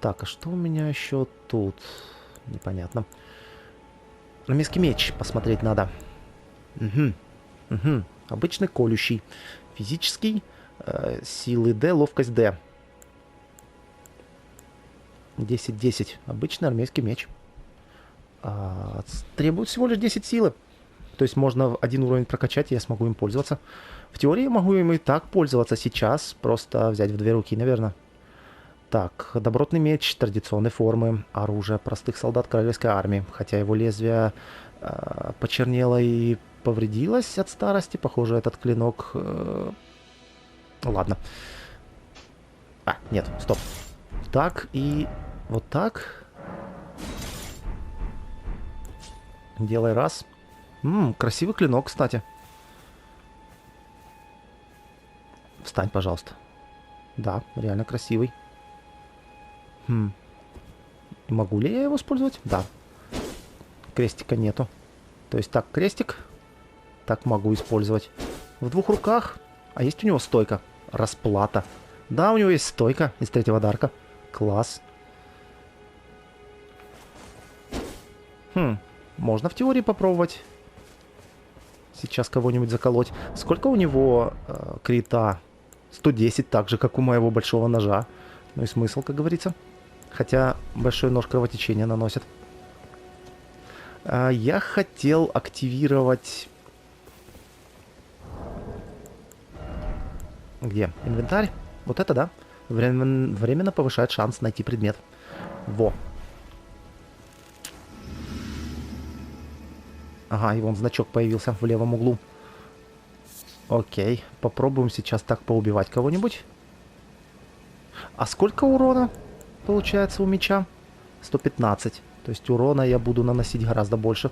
Speaker 1: Так, а что у меня еще тут? Непонятно. Армейский меч посмотреть надо. Угу. Угу. Обычный колющий. Физический. Силы D, ловкость D. 10-10. Обычный армейский меч. Требует всего лишь 10 силы. То есть можно один уровень прокачать, и я смогу им пользоваться. В теории я могу им и так пользоваться сейчас. Просто взять в 2 руки, наверное. Так, добротный меч традиционной формы. Оружие простых солдат королевской армии. Хотя его лезвие почернело и повредилось от старости. Похоже, этот клинок... Ладно. Нет, стоп. Так, и вот так. Делай раз. Красивый клинок, кстати. Встань, пожалуйста. Да, реально красивый. Могу ли я его использовать? Да. Крестика нету. То есть так, крестик. Так могу использовать. В 2 руках. А есть у него стойка. Расплата. Да, у него есть стойка из 3-го Дарка. Класс. Можно в теории попробовать. Сейчас кого-нибудь заколоть. Сколько у него крита? 110, так же, как у моего большого ножа. Ну и смысл, как говорится. Хотя большой нож кровотечения наносит. Я хотел активировать... Где? Инвентарь? Вот это, да? Временно повышает шанс найти предмет. Во. Ага, и вон значок появился в левом углу. Окей, попробуем сейчас так поубивать кого-нибудь. А сколько урона получается у меча? 115. То есть урона я буду наносить гораздо больше.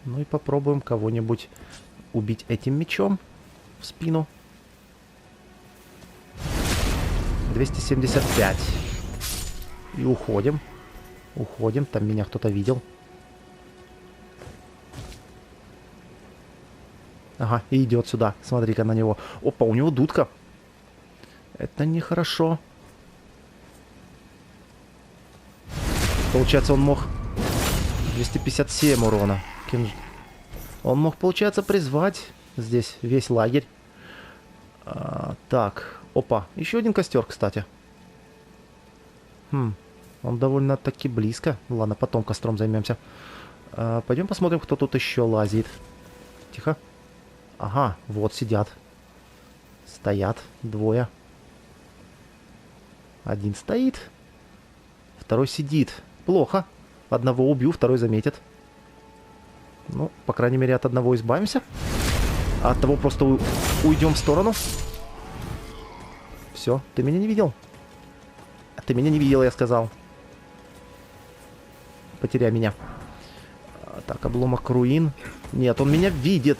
Speaker 1: Ну и попробуем кого-нибудь убить этим мечом в спину. 275. И уходим. Уходим. Там меня кто-то видел. Ага, и идет сюда. Смотри-ка на него. Опа, у него дудка. Это нехорошо. Получается, он мог... 257 урона. Он мог, получается, призвать здесь весь лагерь. Так, опа, еще один костер, кстати. Он довольно-таки близко. Ладно, потом костром займемся. Пойдем посмотрим, кто тут еще лазит. Тихо. Ага, вот сидят. Стоят двое. Один стоит. Второй сидит. Плохо. Одного убью, второй заметит. Ну, по крайней мере, от одного избавимся. А от того просто уйдем в сторону. Все, ты меня не видел? Ты меня не видел, я сказал. Потеряй меня. Так, обломок руин. Нет, он меня видит.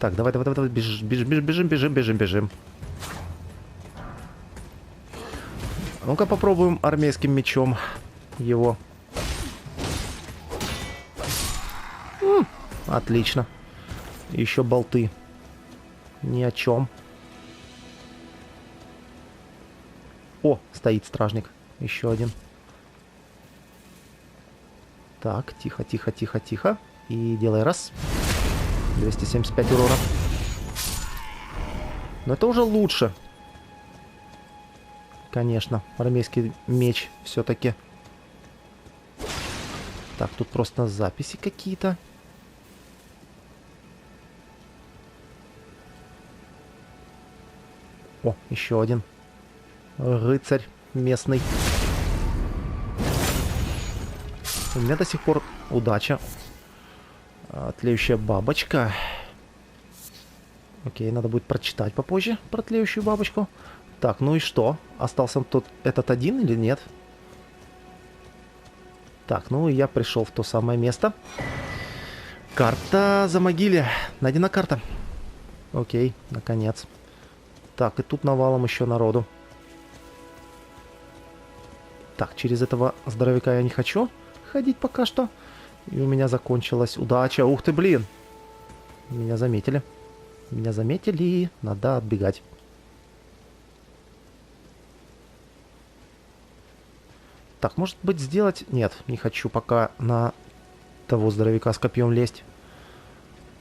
Speaker 1: Так, давай, бежим. Ну-ка попробуем армейским мечом его. Отлично. Еще болты. Ни о чем. О, стоит стражник. Еще один. Так, тихо. И делай раз. 275 урона. Но это уже лучше. Конечно, армейский меч все-таки. Так, тут просто записи какие-то. О, еще один. Рыцарь местный. У меня до сих пор удача. Тлеющая бабочка. Окей, надо будет прочитать попозже про тлеющую бабочку. Так, ну и что? Остался тот, этот один или нет? Так, ну и я пришел в то самое место. Карта Замогилья. Найдена карта. Окей, наконец. Так, и тут навалом еще народу. Так, через этого здоровяка я не хочу ходить пока что. И у меня закончилась удача. Ух ты, блин. Меня заметили. Меня заметили. Надо отбегать. Так, может быть сделать... Нет, не хочу пока на того здоровяка с копьем лезть.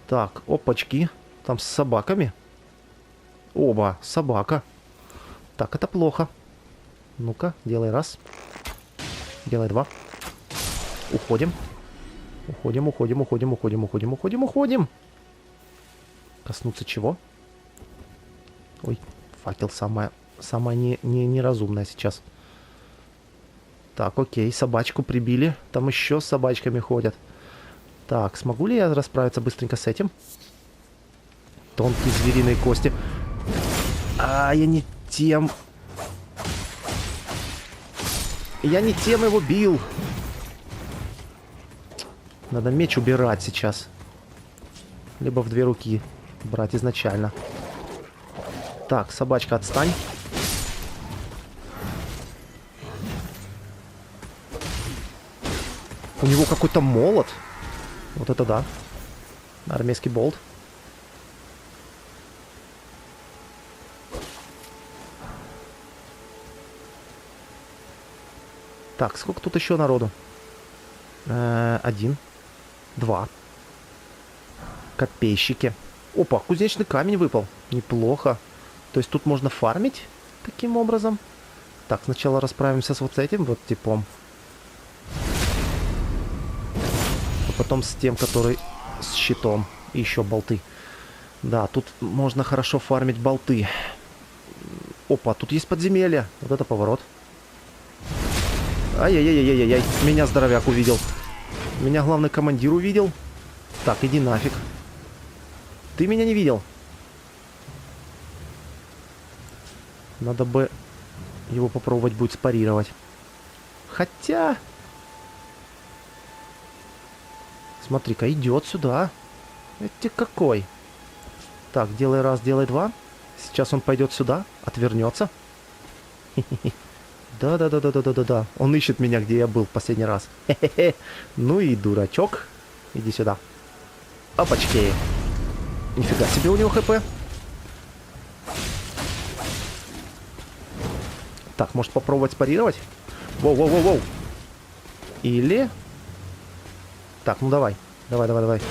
Speaker 1: Так, опачки. Там с собаками. Оба, собака. Так, это плохо. Ну-ка, делай раз. Делай два. Уходим. Уходим. Коснуться чего? Ой, факел самая неразумная сейчас. Так, окей, собачку прибили. Там еще с собачками ходят. Так, смогу ли я расправиться быстренько с этим? Тонкие звериные кости. А, я не тем... Я не тем его бил. Надо меч убирать сейчас. Либо в две руки брать изначально. Так, собачка, отстань. У него какой-то молот. Вот это да. Армейский болт. Так, сколько тут еще народу? Один. Два. Копейщики. Опа, кузнечный камень выпал. Неплохо. То есть тут можно фармить таким образом. Так, сначала расправимся с вот этим вот типом. А потом с тем, который с щитом. И еще болты. Да, тут можно хорошо фармить болты. Опа, тут есть подземелье. Вот это поворот. Ай-яй-яй-яй-яй-яй. Меня здоровяк увидел. Меня главный командир увидел. Так, иди нафиг. Ты меня не видел. Надо бы его попробовать будет спарировать. Хотя... Смотри-ка, идет сюда. Это какой? Так, делай раз, делай два. Сейчас он пойдет сюда, отвернется. Да-да-да-да-да-да-да. Он ищет меня, где я был в последний раз. Хе-хе-хе. Ну и дурачок. Иди сюда. Опачки. Нифига себе у него хп. Так, может попробовать спарировать? Воу-воу-воу-воу. Или... Так, ну давай. Давай.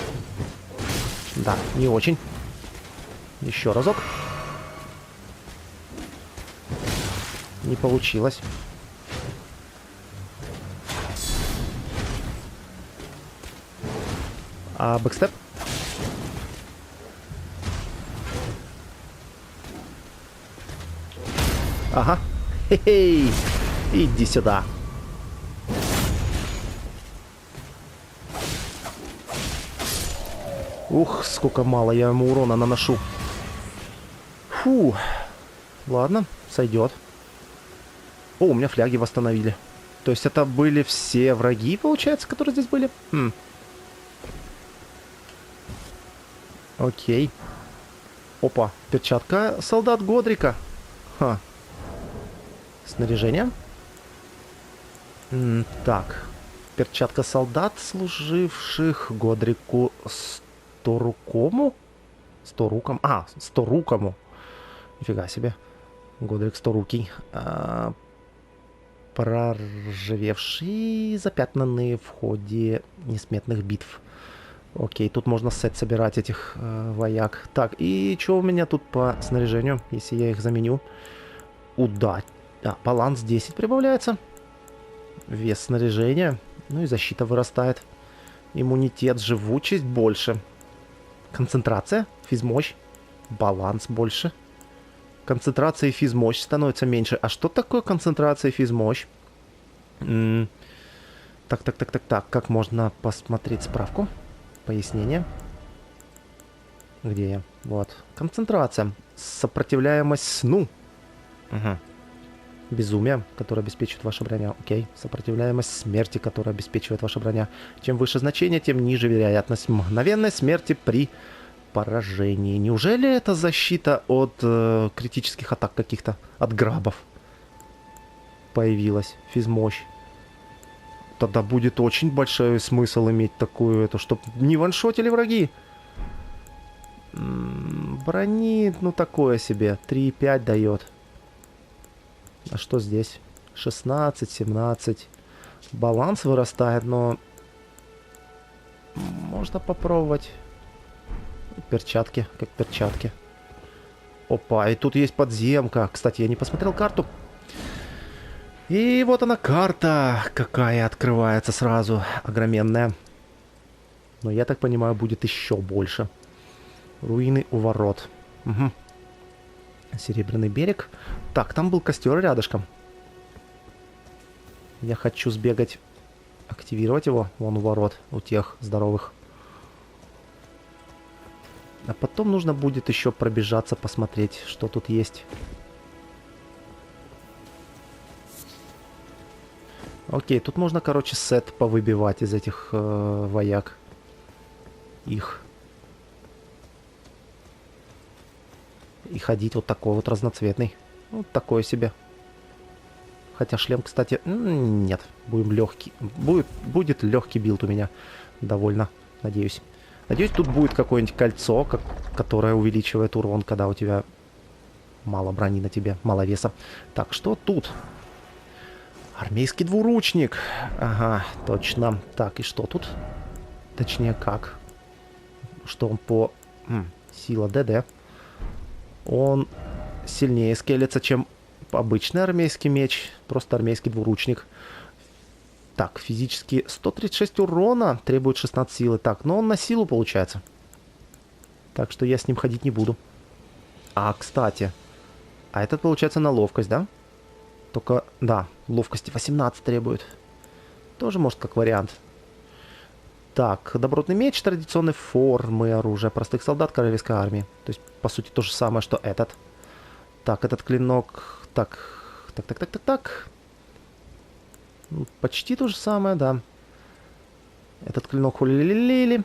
Speaker 1: Да, не очень. Еще разок. Не получилось. А бэкстеп? Ага. Хе-хей. Иди сюда. Ух, сколько мало я ему урона наношу. Фу. Ладно, сойдет. О, у меня фляги восстановили. То есть это были все враги, получается, которые здесь были? Окей. Опа, перчатка солдат Годрика. Ха. Снаряжение. Так. Перчатка солдат, служивших Годрику Сторукому? Сторуком? А, Сторукому. Нифига себе. Годрик Сторукий. Проржавевшие, запятнанные в ходе несметных битв. Окей, тут можно сет собирать этих вояк. Так, и что у меня тут по снаряжению, если я их заменю? Удача. Баланс 10 прибавляется. Вес снаряжения. Ну и защита вырастает. Иммунитет, живучесть больше. Концентрация, физмощь. Баланс больше. Концентрация и физмощь становится меньше. А что такое концентрация и физмощь? Так. Как можно посмотреть справку? Пояснение. Где я? Вот. Концентрация. Сопротивляемость сну. Угу. Безумие, которое обеспечивает ваша броня. Окей. Сопротивляемость смерти, которая обеспечивает ваша броня. Чем выше значение, тем ниже вероятность мгновенной смерти при поражении. Неужели это защита от критических атак каких-то? От грабов появилась. Физмощь. Тогда будет очень большой смысл иметь такую, чтобы не ваншотили враги. Брони, ну такое себе. 3,5 дает. А что здесь? 16, 17. Баланс вырастает, но... Можно попробовать. Перчатки, как перчатки. Опа, и тут есть подземка. Кстати, я не посмотрел карту. И вот она карта, какая открывается сразу. Огроменная. Но я так понимаю, будет еще больше. Руины у ворот. Угу. Серебряный берег. Так, там был костер рядышком. Я хочу сбегать, активировать его. Вон у ворот, у тех здоровых. А потом нужно будет еще пробежаться, посмотреть, что тут есть. Окей, тут можно, короче, сет повыбивать из этих вояк. Их. И ходить вот такой вот разноцветный. Вот такой себе. Хотя шлем, кстати, нет. Будем легкий. Будет легкий билд у меня. Довольно, надеюсь. Надеюсь, тут будет какое-нибудь кольцо, которое увеличивает урон, когда у тебя мало брони на тебе, мало веса. Так, что тут? Армейский двуручник. Ага, точно. Так, и что тут? Точнее, как? Что он по... сила ДД. Он сильнее скелется, чем обычный армейский меч. Просто армейский двуручник. Так, физически 136 урона, требует 16 силы. Так, но он на силу получается. Так что я с ним ходить не буду. А, кстати. А этот получается на ловкость, да? Только, да, ловкости 18 требует. Тоже может как вариант. Так, добротный меч традиционной формы оружия простых солдат королевской армии. То есть, по сути, то же самое, что этот. Так, этот клинок... Так. Почти то же самое, да. Этот клинок хулилили,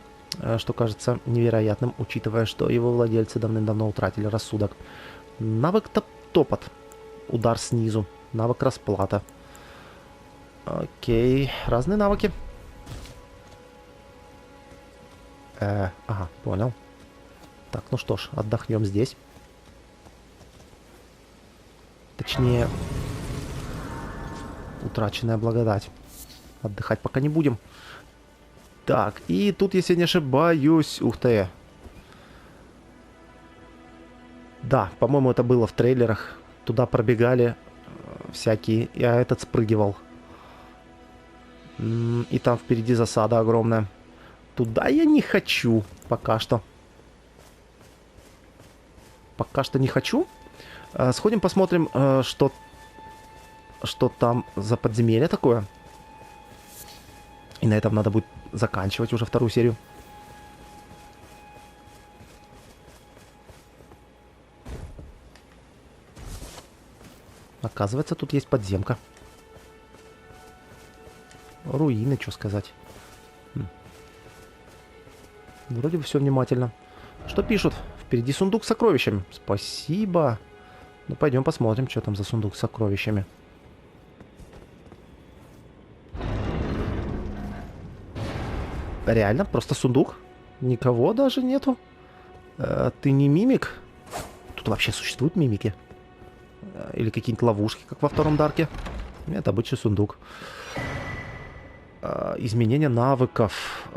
Speaker 1: что кажется невероятным, учитывая, что его владельцы давным-давно утратили рассудок. Навык топот. Удар снизу. Навык расплата. Окей. Разные навыки. Ага, понял. Так, ну что ж, отдохнем здесь. Точнее, утраченная благодать. Отдыхать пока не будем. Так, и тут, если не ошибаюсь... Ух ты. Да, по-моему, это было в трейлерах. Туда пробегали всякие, а этот спрыгивал. И там впереди засада огромная. Туда я не хочу пока что. Пока что не хочу. Сходим, посмотрим, что там за подземелье такое. И на этом надо будет заканчивать уже вторую серию. Оказывается, тут есть подземка. Руины, что сказать. Вроде бы все внимательно. Что пишут? Впереди сундук с сокровищами. Спасибо. Ну, пойдем посмотрим, что там за сундук с сокровищами. Реально? Просто сундук? Никого даже нету? Ты не мимик? Тут вообще существуют мимики? Или какие-нибудь ловушки, как во втором Дарке? Нет, обычный сундук. Изменение навыков.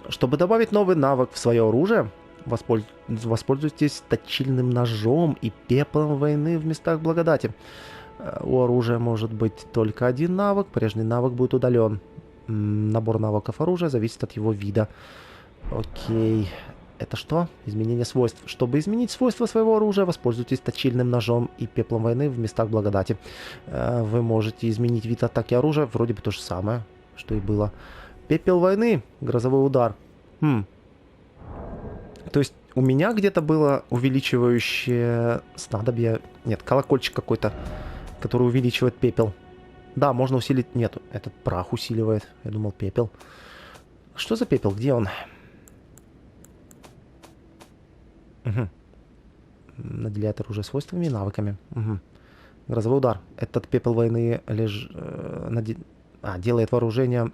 Speaker 1: Чтобы добавить новый навык в свое оружие, воспользуйтесь точильным ножом и пеплом войны в местах благодати. У оружия может быть только один навык, прежний навык будет удален. Набор навыков оружия зависит от его вида. Окей. Это что? Изменение свойств. Чтобы изменить свойства своего оружия, воспользуйтесь точильным ножом и пеплом войны в местах благодати. Вы можете изменить вид атаки оружия, вроде бы то же самое, что и было. Пепел войны, грозовой удар. То есть у меня где-то было увеличивающее снадобье. Нет, колокольчик какой-то, который увеличивает пепел. Да, можно усилить. Нет, этот прах усиливает. Я думал, пепел. Что за пепел? Где он? Угу. Наделяет оружие свойствами и навыками. Угу. Грозовой удар. Этот пепел войны делает вооружение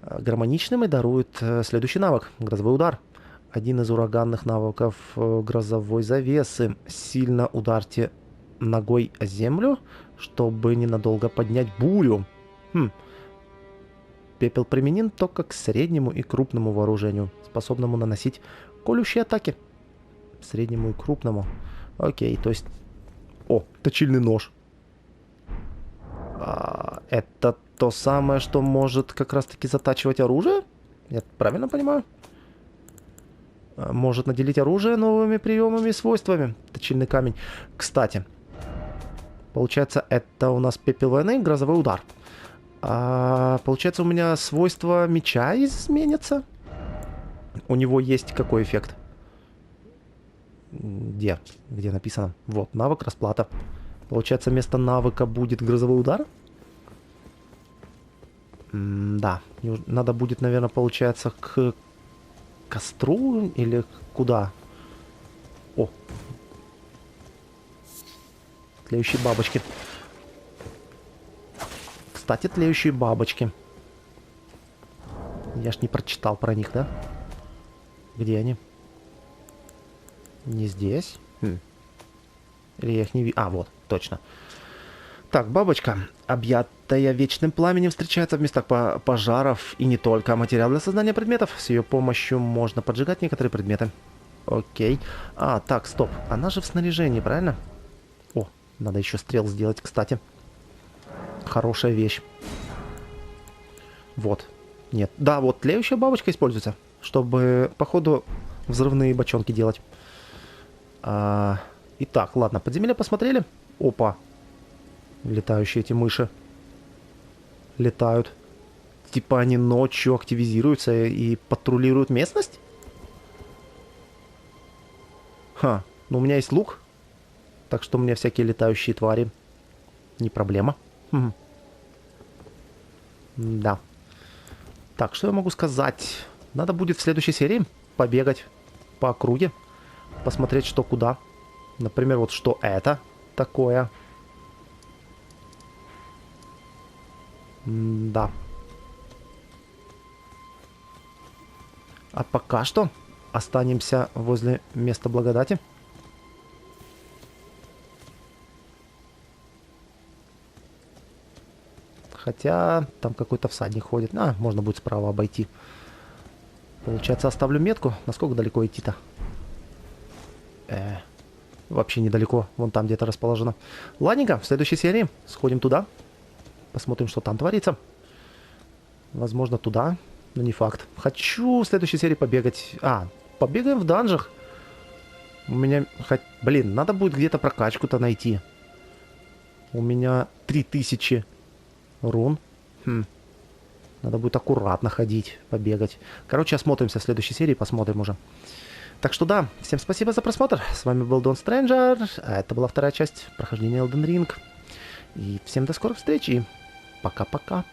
Speaker 1: гармоничным и дарует следующий навык. Грозовой удар. Один из ураганных навыков грозовой завесы. Сильно ударьте ногой о землю, чтобы ненадолго поднять бурю. Пепел применен только к среднему и крупному вооружению, способному наносить колющие атаки. Среднему и крупному. Окей, то есть... О, точильный нож. Это то самое, что может как раз-таки затачивать оружие? Я правильно понимаю? Может наделить оружие новыми приемами и свойствами. Точильный камень. Кстати, получается, это у нас пепел войны, грозовой удар. Получается, у меня свойства меча изменятся. У него есть какой эффект? Где? Где написано? Вот, навык расплата. Получается, вместо навыка будет грозовой удар? Да. Надо будет, наверное, получается, к костру или куда? О. Тлеющие бабочки. Кстати, тлеющие бабочки. Я ж не прочитал про них, да? Где они? Не здесь? Или я их не вижу? Вот, точно. Так, бабочка. объятая вечным пламенем, встречается в местах пожаров и не только. Материал для создания предметов. С ее помощью можно поджигать некоторые предметы. Окей. А, так, стоп. Она же в снаряжении, правильно? О, надо еще стрел сделать, кстати. Хорошая вещь. Вот. Нет. Да, вот тлеющая бабочка используется, чтобы, походу, взрывные бочонки делать. Итак, ладно, подземелье посмотрели. Опа. Летающие эти мыши. Летают. Типа они ночью активизируются и патрулируют местность? Ха, ну у меня есть лук. Так что у меня всякие летающие твари. Не проблема. Да. Так, что я могу сказать? Надо будет в следующей серии побегать по округе. Посмотреть, что куда. Например, вот что это такое. Да. А пока что останемся возле места благодати. Хотя там какой-то всадник ходит. Можно будет справа обойти. Получается, оставлю метку. Насколько далеко идти-то? Вообще недалеко. Вон там где-то расположено. Ладненько, в следующей серии сходим туда. Посмотрим, что там творится. Возможно, туда. Но не факт. Хочу в следующей серии побегать. Побегаем в данжах. У меня... Блин, надо будет где-то прокачку-то найти. У меня 3000 рун. Надо будет аккуратно ходить, побегать. Короче, осмотримся в следующей серии, посмотрим уже. Так что да, всем спасибо за просмотр. С вами был Дон Стрэнджер. Это была вторая часть прохождения Elden Ring. И всем до скорых встреч и пока-пока.